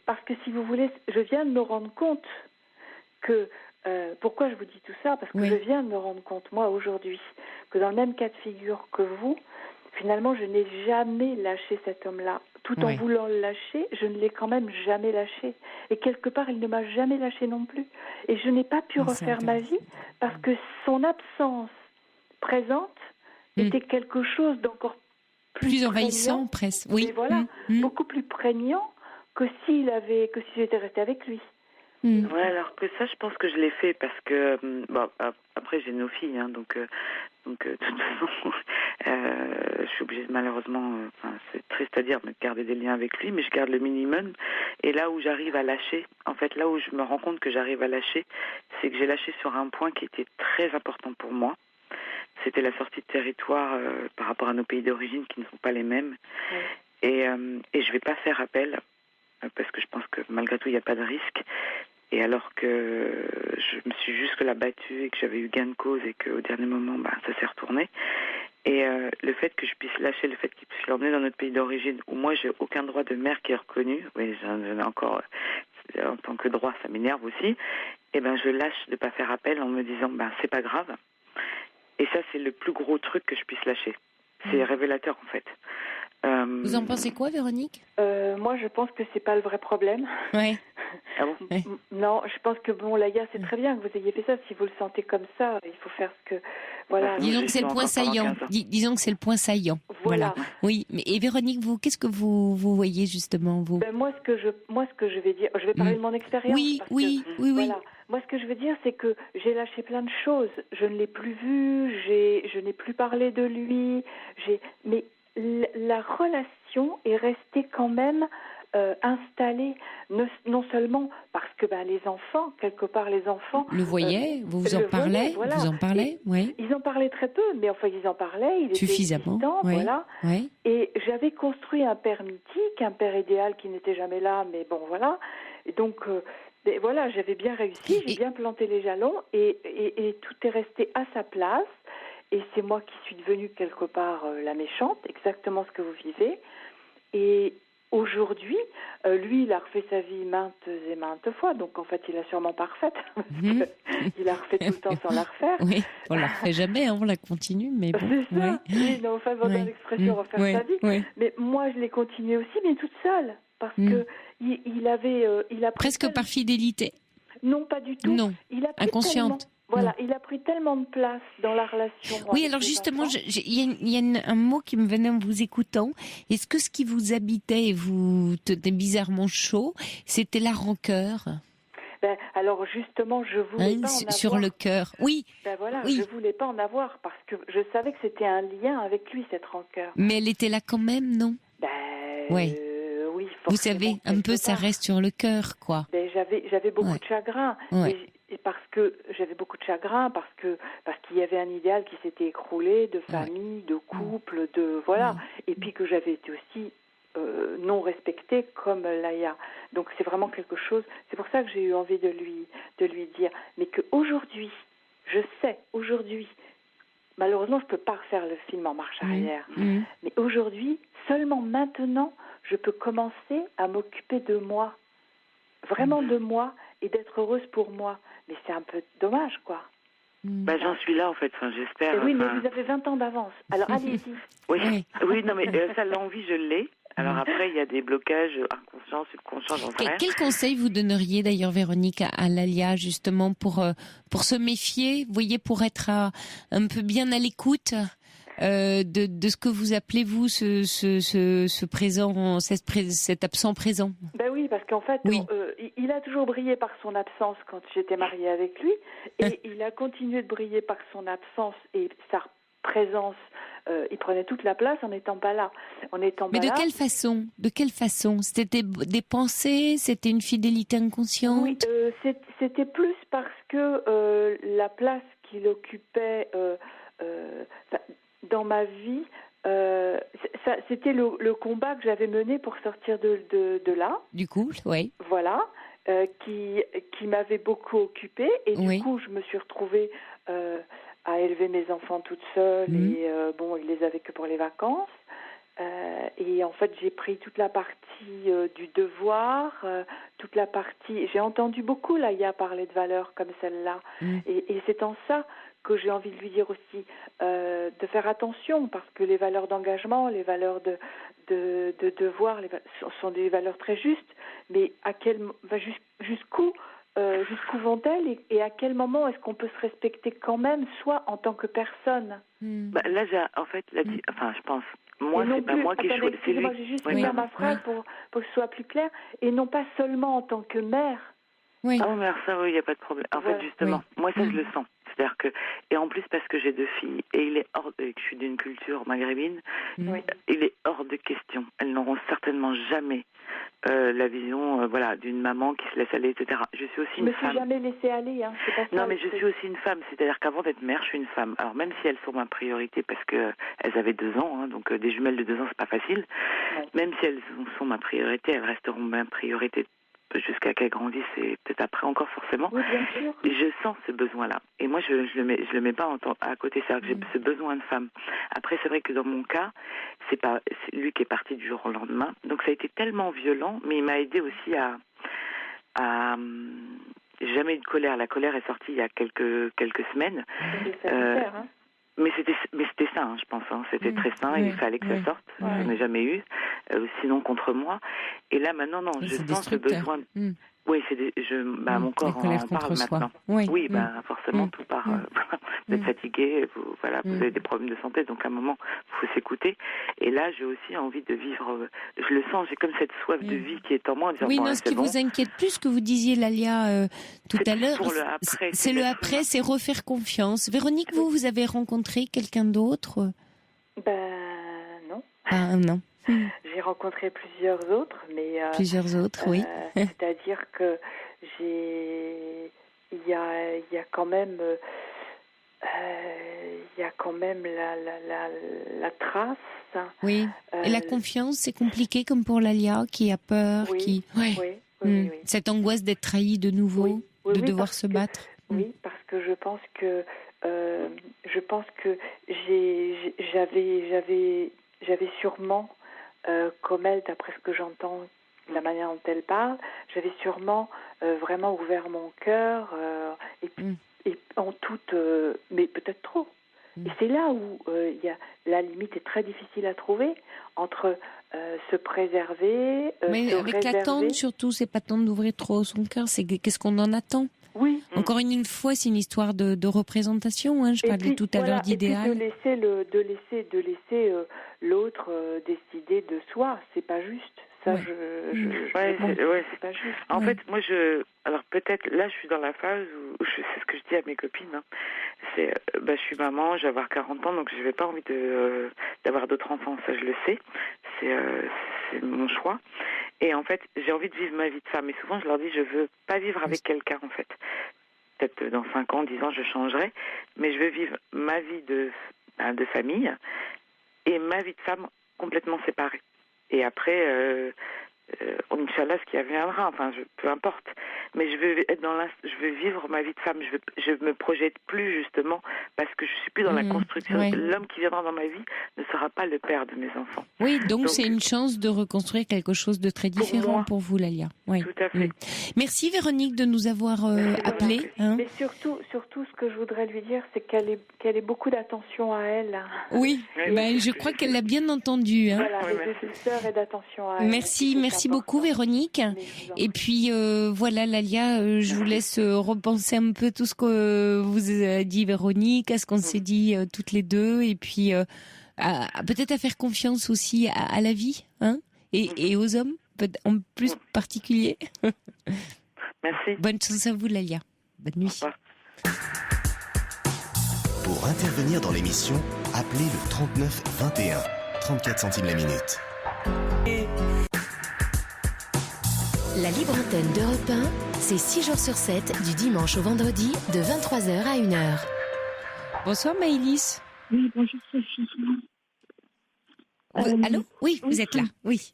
parce que si vous voulez, je viens de me rendre compte que pourquoi je vous dis tout ça? Parce que je viens de me rendre compte, moi, aujourd'hui, que dans le même cas de figure que vous, finalement, je n'ai jamais lâché cet homme-là. Tout en voulant le lâcher, je ne l'ai quand même jamais lâché. Et quelque part, il ne m'a jamais lâché non plus. Et je n'ai pas pu refaire ma vie parce que son absence présente était quelque chose d'encore plus envahissant, presque. Oui. Et voilà, beaucoup plus prégnant que si j'étais restée avec lui. Ouais, alors que ça, je pense que je l'ai fait parce que après j'ai nos filles, donc de toute façon, je suis obligée malheureusement, c'est triste à dire, mais de garder des liens avec lui, mais je garde le minimum. Et là où j'arrive à lâcher, en fait, là où je me rends compte que j'arrive à lâcher, c'est que j'ai lâché sur un point qui était très important pour moi. C'était la sortie de territoire par rapport à nos pays d'origine qui ne sont pas les mêmes. Et je vais pas faire appel parce que je pense que malgré tout il n'y a pas de risque. Et alors que je me suis jusque-là battue et que j'avais eu gain de cause et qu'au dernier moment, ça s'est retourné. Et le fait que je puisse lâcher, le fait qu'il puisse l'emmener dans notre pays d'origine, où moi j'ai aucun droit de mère qui est reconnu, oui, j'en ai encore, en tant que droit, ça m'énerve aussi, et je lâche de ne pas faire appel en me disant, c'est pas grave. Et ça, c'est le plus gros truc que je puisse lâcher. C'est révélateur, en fait. Vous en pensez quoi, Véronique ? Moi, je pense que c'est pas le vrai problème. Ouais. Ah bon ? Non, je pense que Laïa, c'est très bien que vous ayez fait ça. Si vous le sentez comme ça, il faut faire ce que... Voilà. Disons que c'est le point saillant. Disons que c'est le point saillant. Voilà. Oui. Et Véronique, vous, qu'est-ce que vous voyez justement, vous ? Moi, ce que je vais dire, je vais parler de mon expérience. Oui. Voilà. Moi, ce que je veux dire, c'est que j'ai lâché plein de choses. Je ne l'ai plus vu, je n'ai plus parlé de lui. Mais la relation est restée quand même installée, non seulement parce que les enfants, quelque part les enfants... Le voyaient, vous en parlez, voilà. Vous en parlez, oui. Ils en parlaient très peu, mais enfin ils en parlaient, il était suffisamment, existant, oui. voilà. Oui. Et j'avais construit un père mythique, un père idéal qui n'était jamais là, mais bon voilà. Et donc... voilà, j'avais bien réussi, j'ai bien planté les jalons et tout est resté à sa place. Et c'est moi qui suis devenue quelque part la méchante, exactement ce que vous vivez. Et aujourd'hui, lui, il a refait sa vie maintes et maintes fois, donc en fait, il a sûrement pas refait. Il a refait tout le temps sans la refaire. Oui, on la refait jamais, on la continue, mais bon. C'est ça, oui, non, enfin, dans l'expression refaire sa vie. Oui. Mais moi, je l'ai continué aussi, mais toute seule, parce que il a presque par fidélité. Non, pas du tout. Non, il a pris inconsciente. Voilà, il a pris tellement de place dans la relation. Oui, alors justement, il y a un mot qui me venait en vous écoutant. Est-ce que ce qui vous habitait et vous tenait bizarrement chaud, c'était la rancœur ? Alors justement, je voulais pas en avoir. Sur le cœur, oui. Je voulais pas en avoir parce que je savais que c'était un lien avec lui, cette rancœur. Mais elle était là quand même, non ? Oui. Vous savez, un peu, ça reste sur le cœur, quoi. J'avais beaucoup de chagrin. Et parce que j'avais beaucoup de chagrin, parce qu'il y avait un idéal qui s'était écroulé de famille, de couple, de voilà. Et puis que j'avais été aussi non respectée comme Laïa. Donc c'est vraiment quelque chose. C'est pour ça que j'ai eu envie de lui dire, mais qu'aujourd'hui, je sais aujourd'hui. Malheureusement, je peux pas refaire le film en marche arrière. Mais aujourd'hui, seulement maintenant, je peux commencer à m'occuper de moi, vraiment de moi, et d'être heureuse pour moi. Mais c'est un peu dommage, quoi. J'en suis là, en fait, j'espère. Oui, mais vous avez 20 ans d'avance. Alors, allez-y. Oui, non, mais ça, l'envie, je l'ai. Alors après, il y a des blocages inconscients, subconscients, j'en sais rien. Quel conseil vous donneriez, d'ailleurs, Véronique, à Laïa, justement, pour se méfier, vous voyez, pour être un peu bien à l'écoute de ce que vous appelez, vous, ce présent, cet absent présent? Oui, parce qu'en fait, il a toujours brillé par son absence quand j'étais mariée avec lui, et il a continué de briller par son absence et sa présence. Il prenait toute la place en n'étant pas là. Mais de quelle façon? De quelle façon? C'était des pensées? C'était une fidélité inconsciente? Oui, c'était plus parce que la place qu'il occupait dans ma vie, c'était le combat que j'avais mené pour sortir de là. Du couple, oui. Voilà, qui m'avait beaucoup occupée. Et du coup, je me suis retrouvée à élever mes enfants toute seule. Et il les avait que pour les vacances. Et en fait, j'ai pris toute la partie du devoir, toute la partie... J'ai entendu beaucoup Laïa parler de valeurs comme celle-là. Et c'est en ça que j'ai envie de lui dire aussi de faire attention, parce que les valeurs d'engagement, les valeurs de devoir sont des valeurs très justes, mais jusqu'où vont-elles et à quel moment est-ce qu'on peut se respecter quand même, soit en tant que personne? Là, je pense... Moi, c'est pas moi qui choisis. Excusez-moi, j'ai juste finir ma phrase pour que ce soit plus clair, et non pas seulement en tant que mère. Oui. Ah, mais ça, il n'y a pas de problème. En fait, justement, moi, ça, je le sens. C'est-à-dire que, et en plus parce que j'ai 2 filles, et et que je suis d'une culture maghrébine, il est hors de question. Elles n'auront certainement jamais la vision d'une maman qui se laisse aller, etc. Je suis aussi une femme. Je me suis jamais laissée aller. Hein. C'est pas ça, non, mais je suis aussi une femme. C'est-à-dire qu'avant d'être mère, je suis une femme. Alors même si elles sont ma priorité parce que elles avaient 2 ans, hein, donc des jumelles de 2 ans, c'est pas facile. Ouais. Même si elles sont ma priorité, elles resteront ma priorité jusqu'à qu'elles grandissent et peut-être après encore forcément. Oui, bien sûr. Je sens ce besoin-là. Et moi, je le mets pas à côté. C'est-à-dire que j'ai ce besoin de femme. Après, c'est vrai que dans mon cas, c'est lui qui est parti du jour au lendemain. Donc ça a été tellement violent, mais il m'a aidé aussi à jamais eu de colère. La colère est sortie il y a quelques semaines. Mais c'était ça, hein, je pense. Hein. C'était très sain. Il fallait que ça sorte. Je n'en ai jamais eu. Sinon contre moi. Et là maintenant, non, je sens ce besoin. Oui, mon corps en parle maintenant. Oui, forcément, tout part. Vous êtes fatigué, vous avez des problèmes de santé, donc à un moment, il faut s'écouter. Et là, j'ai aussi envie de vivre. Je le sens, j'ai comme cette soif de vie qui est en moi. En disant, ce qui vous inquiète plus, ce que vous disiez, Lalia, tout à l'heure, c'est le après, c'est refaire confiance. Véronique, vous avez rencontré quelqu'un d'autre? Non. Ah, non. J'ai rencontré plusieurs autres, mais plusieurs autres, oui. C'est-à-dire que il y a quand même la trace. Oui. Et la confiance, c'est compliqué comme pour Lalia qui a peur, oui. Cette angoisse d'être trahi de nouveau, de devoir se battre. Oui, parce que je pense que j'avais sûrement comme elle, d'après ce que j'entends, la manière dont elle parle, j'avais sûrement vraiment ouvert mon cœur et en toute, mais peut-être trop. Et c'est là où la limite est très difficile à trouver entre se préserver, mais se avec réserver. l'attente surtout, c'est pas tant d'ouvrir trop son cœur, c'est qu'est-ce qu'on en attend. Oui. Encore une fois, c'est une histoire de représentation. Hein. Je parlais tout à l'heure d'idéal. Et puis de laisser l'autre décider de soi, c'est pas juste. Ça, c'est pas juste. En fait, moi, alors peut-être là, je suis dans la phase où c'est ce que je dis à mes copines. Hein. C'est, je suis maman, je vais avoir 40 ans, donc je n'ai pas envie d'avoir d'autres enfants. Ça, je le sais. C'est mon choix. Et en fait, j'ai envie de vivre ma vie de femme. Et souvent, je leur dis, je veux pas vivre avec quelqu'un, en fait. Peut-être dans 5 ans, 10 ans, je changerai. Mais je veux vivre ma vie de famille et ma vie de femme complètement séparée. Et après, Inch'Allah, ce qui adviendra, peu importe. Mais je veux vivre ma vie de femme. Je me projette plus, justement, parce que je suis plus dans la construction. L'homme qui viendra dans ma vie ne sera pas le père de mes enfants. Oui, donc c'est une chance de reconstruire quelque chose de très différent pour vous, Lalia. Oui. Tout à fait. Merci, Véronique, de nous avoir appelés. Hein. Mais surtout, ce que je voudrais lui dire, c'est qu'elle ait beaucoup d'attention à elle. Oui, je crois qu'elle l'a bien entendu. Hein. Voilà, de douceur et d'attention à elle. Merci beaucoup, Véronique. Et puis, voilà, Lalia, je vous laisse repenser un peu tout ce que vous a dit Véronique, à ce qu'on s'est dit toutes les deux, et puis peut-être à faire confiance aussi à la vie, hein, et aux hommes, en plus particulier. Merci. Bonne chance à vous, Lalia. Bonne nuit. Pour intervenir dans l'émission, appelez le 39 21, 34 centimes la minute. La libre antenne d'Europe 1, c'est 6 jours sur 7, du dimanche au vendredi, de 23h à 1h. Bonsoir Maëlys. Oui, bonjour Sophie. Allô ? Oui, vous êtes là, oui.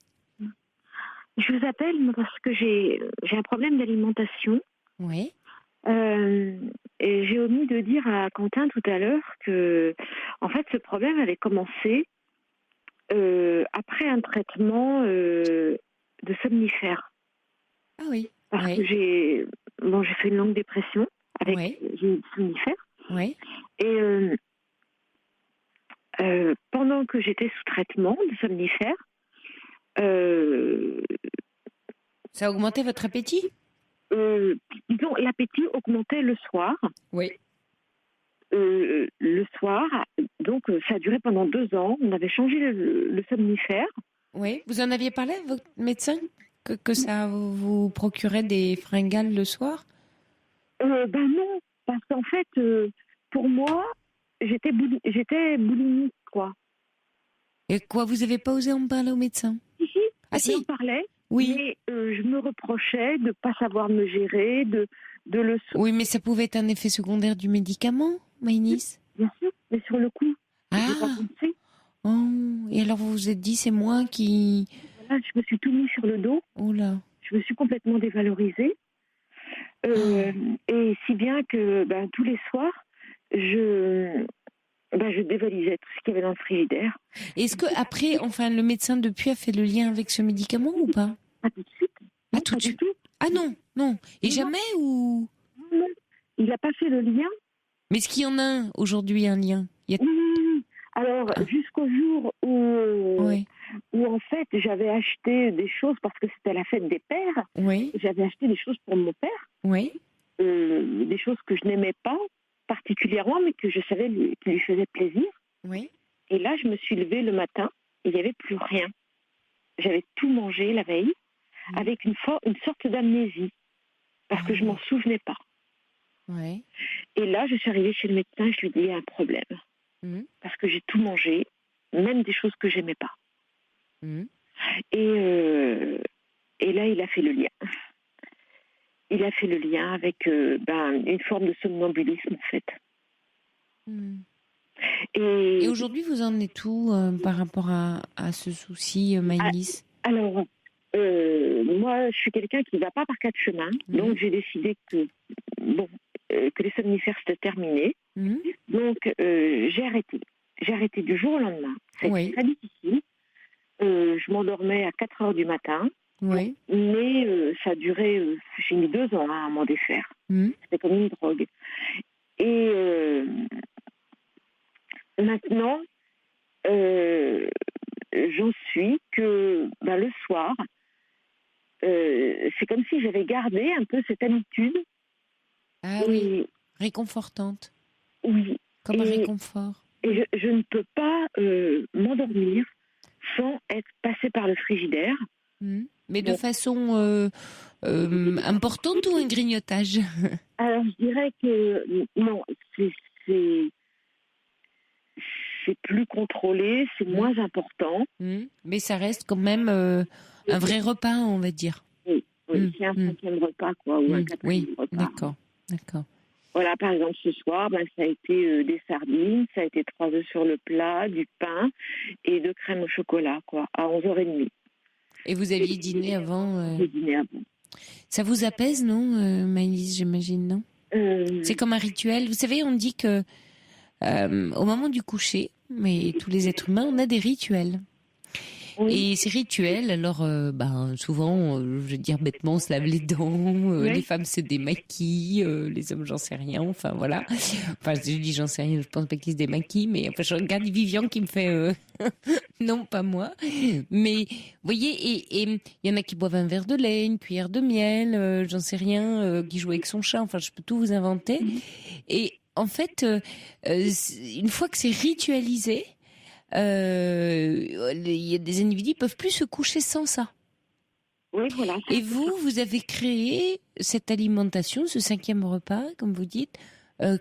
Je vous appelle parce que j'ai un problème d'alimentation. Oui. Et j'ai omis de dire à Quentin tout à l'heure que, en fait, ce problème avait commencé après un traitement de somnifères. Ah oui. Parce que j'ai fait une longue dépression avec des somnifères. Oui. Et pendant que j'étais sous traitement de somnifères, ça a augmenté votre appétit ? Disons, l'appétit augmentait le soir. Oui. Le soir, donc ça a duré pendant 2 ans. On avait changé le somnifère. Oui. Vous en aviez parlé à votre médecin que ça vous procurait des fringales le soir ? Non, parce qu'en fait, pour moi, j'étais boulimique, quoi. Et quoi, vous n'avez pas osé en parler au médecin? Si, j'en parlais. Oui. Mais je me reprochais de ne pas savoir me gérer, de le... Oui, mais ça pouvait être un effet secondaire du médicament, Maïlis? Bien sûr, mais sur le coup, j'ai pas pensé. Oh, et alors vous vous êtes dit, c'est moi qui... Voilà, je me suis tout mis sur le dos. Oh là. Je me suis complètement dévalorisée. Et si bien que tous les soirs, je dévalisais tout ce qu'il y avait dans le frigidaire. Est-ce que après, le médecin depuis a fait le lien avec ce médicament ou pas? Pas tout de suite. Pas tout de suite. Ah non. Et non. Jamais ou? Non, il n'a pas fait le lien. Mais est-ce qu'il y en a un aujourd'hui, un lien? Oui. Alors, jusqu'au jour où en fait j'avais acheté des choses parce que c'était la fête des pères. Oui. J'avais acheté des choses pour mon père. Oui. Des choses que je n'aimais pas particulièrement, mais que je savais qui lui faisaient plaisir. Oui. Et là, je me suis levée le matin et il n'y avait plus rien. J'avais tout mangé la veille avec une sorte d'amnésie parce que je m'en souvenais pas. Ouais. Et là, je suis arrivée chez le médecin et je lui ai dit, il y a un problème. Parce que j'ai tout mangé, même des choses que j'aimais pas. Et là, il a fait le lien. Il a fait le lien avec une forme de somnambulisme, en fait. Et aujourd'hui, vous en êtes où par rapport à ce souci, Maïlis? Alors, moi, je suis quelqu'un qui ne va pas par quatre chemins. Donc, j'ai décidé que les somnifères, c'était terminé. Donc, j'ai arrêté. J'ai arrêté du jour au lendemain. C'était très difficile. Je m'endormais à 4 heures du matin. Oui. Mais ça a duré, j'ai mis 2 ans à m'en défaire. C'était comme une drogue. Et maintenant, j'en suis que le soir, c'est comme si j'avais gardé un peu cette habitude. Ah oui, réconfortante. Oui. Comme un réconfort. Et je ne peux pas m'endormir sans être passée par le frigidaire. Mais de façon importante ou un grignotage? Alors, je dirais que non, c'est plus contrôlé, c'est moins important. Mais ça reste quand même un vrai repas, on va dire. Oui, c'est un 5e repas, quoi, ou un 4e repas. D'accord. Voilà, par exemple, ce soir, ça a été des sardines, ça a été 3 œufs sur le plat, du pain et de crème au chocolat, quoi, à 11h30. Et vous aviez dîné avant J'ai dîné avant. Ça vous apaise, non, Maïlis, j'imagine, non? C'est comme un rituel. Vous savez, on dit que au moment du coucher, mais tous les êtres humains, on a des rituels. Et ces rituels, alors, souvent, je veux dire bêtement, on se lave les dents, les femmes se démaquillent, les hommes, j'en sais rien, enfin voilà. Enfin, je dis j'en sais rien, je pense pas qu'ils se démaquillent, mais enfin, je regarde Vivian qui me fait non, pas moi. Mais, vous voyez, et il y en a qui boivent un verre de lait, une cuillère de miel, j'en sais rien, qui joue avec son chat, enfin, je peux tout vous inventer. Et en fait, une fois que c'est ritualisé, il y a des individus qui peuvent plus se coucher sans ça. Oui, voilà. Et vous avez créé cette alimentation, ce 5e repas, comme vous dites,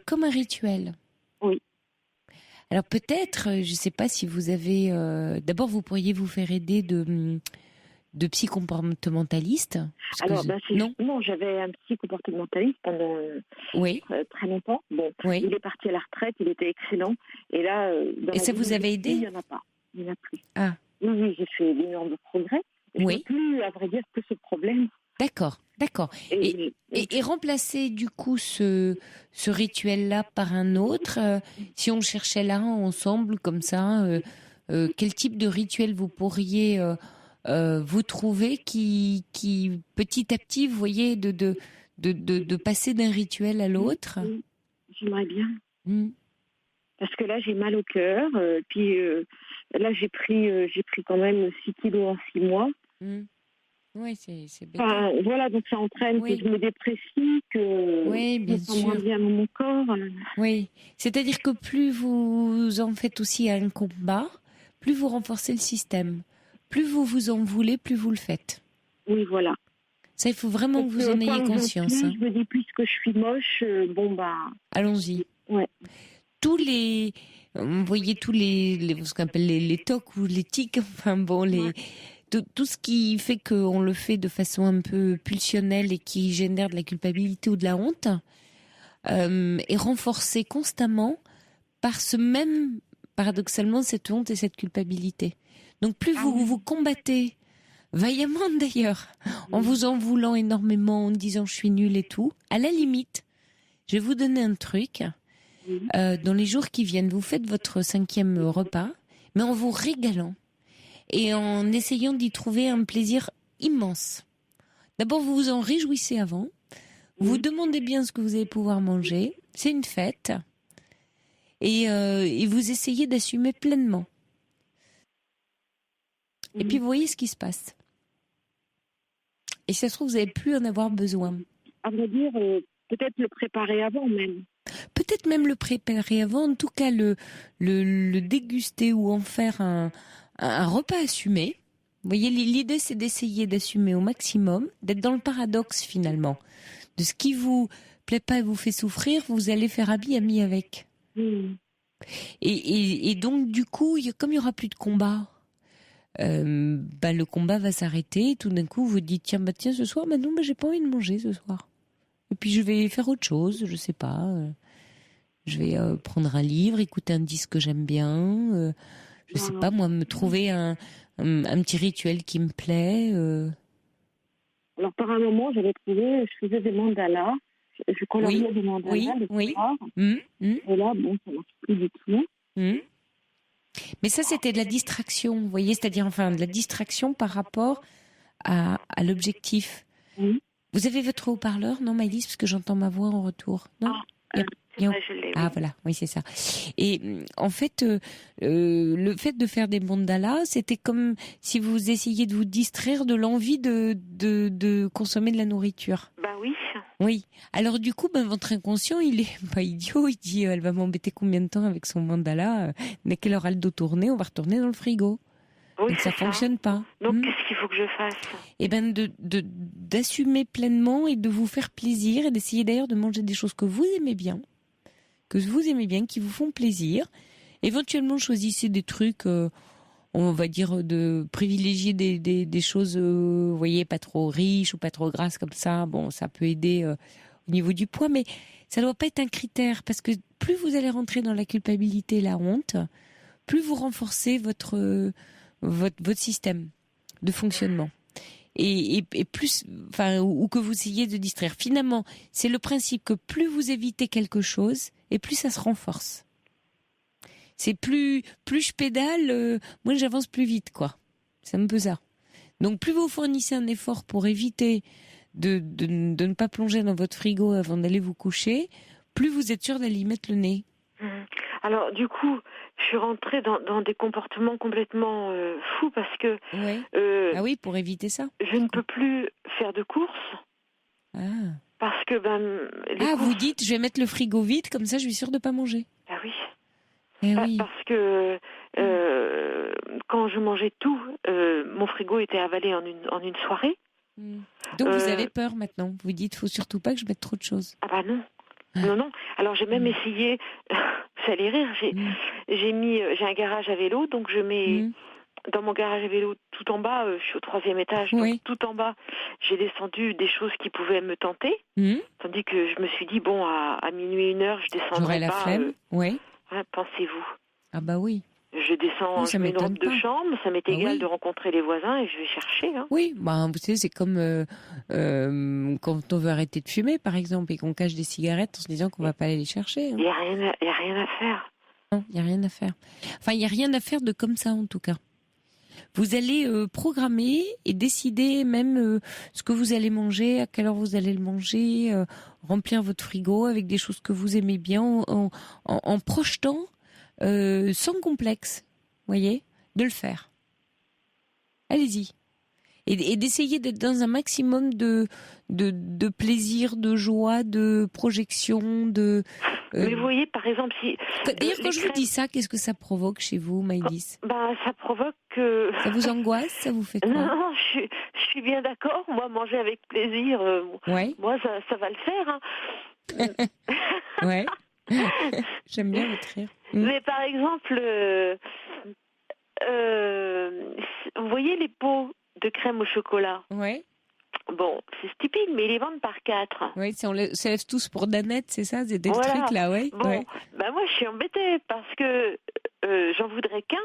comme un rituel. Oui. Alors peut-être, je ne sais pas si vous avez... D'abord, vous pourriez vous faire aider de psychocomportementaliste. Alors, non, j'avais un psychocomportementaliste pendant très longtemps. Bon, il est parti à la retraite, il était excellent. Et là, et ça vous avait aidé? Il n'y en a pas. Il n'y en a plus. Ah. Oui, j'ai fait d'énormes progrès. Je n'ai plus, à vrai dire, que ce problème. D'accord. Et remplacer du coup ce rituel-là par un autre, si on cherchait là ensemble comme ça, quel type de rituel vous pourriez vous trouver qui petit à petit, vous voyez, de passer d'un rituel à l'autre? J'aimerais bien. Parce que là, j'ai mal au cœur. Puis là, j'ai pris quand même 6 kilos en 6 mois. Oui, c'est bête. Enfin, voilà, donc ça entraîne que je me déprécie, que je me sens moins bien dans mon corps. Oui, c'est-à-dire que plus vous en faites aussi un combat, plus vous renforcez le système. Plus vous vous en voulez, plus vous le faites. Oui, voilà. Ça, il faut vraiment que vous en ayez conscience. Je me dis, puisque je suis moche, allons-y. Ouais. Vous voyez ce qu'on appelle les tocs ou les tics, enfin bon, tout ce qui fait qu'on le fait de façon un peu pulsionnelle et qui génère de la culpabilité ou de la honte, est renforcé constamment par paradoxalement, cette honte et cette culpabilité. Donc plus vous combattez, vaillamment d'ailleurs, en vous en voulant énormément, en disant je suis nulle et tout, à la limite, je vais vous donner un truc. Dans les jours qui viennent, vous faites votre 5e repas, mais en vous régalant et en essayant d'y trouver un plaisir immense. D'abord, vous vous en réjouissez avant, vous demandez bien ce que vous allez pouvoir manger, c'est une fête, et vous essayez d'assumer pleinement. Et puis vous voyez ce qui se passe. Et si ça se trouve, vous n'allez plus en avoir besoin. À vrai dire, peut-être le préparer avant même. Peut-être même le préparer avant, en tout cas le déguster ou en faire un repas assumé. Vous voyez, l'idée c'est d'essayer d'assumer au maximum, d'être dans le paradoxe finalement. De ce qui vous plaît pas et vous fait souffrir, vous allez faire ami avec. Et donc du coup, comme il n'y aura plus de combat, le combat va s'arrêter. Et tout d'un coup, vous dites tiens ce soir, non, j'ai pas envie de manger ce soir. Et puis je vais faire autre chose, je sais pas. Je vais prendre un livre, écouter un disque que j'aime bien. Je sais pas moi, me trouver un petit rituel qui me plaît. Alors par un moment, j'avais trouvé, je faisais des mandalas. Je coloriais des mandalas le soir. Et là, ça marche plus du tout. Mais ça, c'était de la distraction, vous voyez, c'est-à-dire de la distraction par rapport à l'objectif. Vous avez votre haut-parleur, non, Maëlys, parce que j'entends ma voix en retour. Non c'est vrai, je l'ai. Ah voilà, oui c'est ça. Et en fait, le fait de faire des mandalas, c'était comme si vous essayiez de vous distraire de l'envie de consommer de la nourriture. Oui. Oui. Alors du coup, votre inconscient, il est pas idiot. Il dit, elle va m'embêter combien de temps avec son mandala. Dès qu'elle aura le dos tourné, on va retourner dans le frigo. Oui, donc ça fonctionne pas. Donc qu'est-ce qu'il faut que je fasse ? Eh d'assumer pleinement et de vous faire plaisir et d'essayer d'ailleurs de manger des choses que vous aimez bien, qui vous font plaisir. Éventuellement, choisissez des trucs, on va dire, de privilégier des choses, vous voyez, pas trop riches ou pas trop grasses comme ça. Bon, ça peut aider au niveau du poids, mais ça doit pas être un critère parce que plus vous allez rentrer dans la culpabilité et la honte, plus vous renforcez votre système de fonctionnement. Et plus, ou que vous essayez de distraire. Finalement, c'est le principe que plus vous évitez quelque chose, et plus ça se renforce. C'est plus je pédale, moins j'avance plus vite, quoi. C'est un peu ça. Donc plus vous fournissez un effort pour éviter de ne pas plonger dans votre frigo avant d'aller vous coucher, plus vous êtes sûr d'aller y mettre le nez. Alors du coup, je suis rentrée dans des comportements complètement fous parce que... ah oui, pour éviter ça. Je ne peux plus faire de courses. Parce que vous dites, je vais mettre le frigo vide, comme ça je suis sûre de ne pas manger. Ah oui. Oui. Parce que quand je mangeais tout, mon frigo était avalé en une soirée. Donc vous avez peur maintenant. Vous dites, faut surtout pas que je mette trop de choses. Ah non. Non. Alors j'ai même essayé, vous allez rire, j'ai un garage à vélo, donc je mets dans mon garage à vélo tout en bas, je suis au 3e étage, donc tout en bas, j'ai descendu des choses qui pouvaient me tenter, tandis que je me suis dit, bon, à minuit, 1h, je descendrai J'aurais la flemme, pensez-vous. Ah bah oui. Je descends, je mets une robe de chambre, ça m'est égal de rencontrer les voisins et je vais chercher. Oui, vous savez, c'est comme quand on veut arrêter de fumer, par exemple, et qu'on cache des cigarettes en se disant qu'on va pas aller les chercher. Il n'y a rien à faire. Non, il n'y a rien à faire. Enfin, il n'y a rien à faire de comme ça, en tout cas. Vous allez programmer et décider même ce que vous allez manger, à quelle heure vous allez le manger, remplir votre frigo avec des choses que vous aimez bien, en projetant sans complexe, voyez, de le faire. Allez-y. Et d'essayer d'être dans un maximum de plaisir, de joie, de projection, Mais vous voyez, par exemple, si... D'ailleurs, quand je vous dis ça, qu'est-ce que ça provoque chez vous, Maëlys ? Ça provoque que... Ça vous angoisse ? Ça vous fait quoi ? Non, je suis bien d'accord. Moi, manger avec plaisir, moi, ça va le faire. Ouais. J'aime bien votre rire. Mais par exemple, vous voyez les pots de crème au chocolat? Ouais. Bon, c'est stupide, mais ils les vendent par 4. Oui, on se lève tous pour Danette, c'est ça? C'est des trucs là, ouais. Bon, ouais. Moi je suis embêtée parce que j'en voudrais qu'un.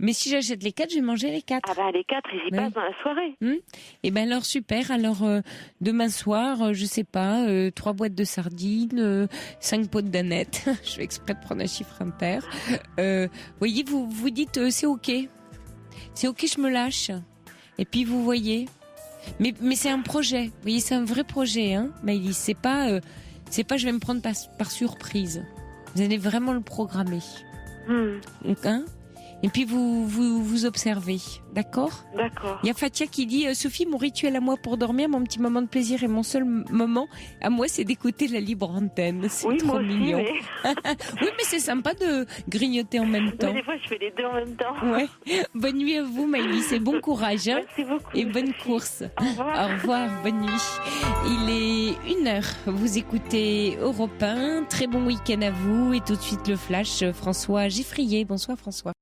Mais si j'achète les 4, je vais manger les 4. Ah bah les 4, ils y passent dans la soirée. Et ben alors super. Alors demain soir, je sais pas, 3 boîtes de sardines, 5 pots de Danette. Je fais exprès de prendre un chiffre impair. Voyez, vous dites c'est ok, je me lâche. Et puis vous voyez. Mais c'est un projet. Vous voyez, c'est un vrai projet, hein. Maëlys, c'est pas je vais me prendre par surprise. Vous allez vraiment le programmer. Donc, hein. Et puis vous observez, d'accord? D'accord. Il y a Fatia qui dit Sophie, mon rituel à moi pour dormir, mon petit moment de plaisir et mon seul moment à moi, c'est d'écouter la libre antenne. C'est trop moi mignon. Aussi, mais... Oui, mais c'est sympa de grignoter en même temps. Mais des fois, je fais les deux en même temps. Ouais. Bonne nuit à vous, Maëlys, et bon courage. Hein. Merci beaucoup. Et bonne course. Au revoir. Au revoir, bonne nuit. Il est 1h. Vous écoutez Europe 1. Très bon week-end à vous. Et tout de suite le flash, François Giffrier. Bonsoir François.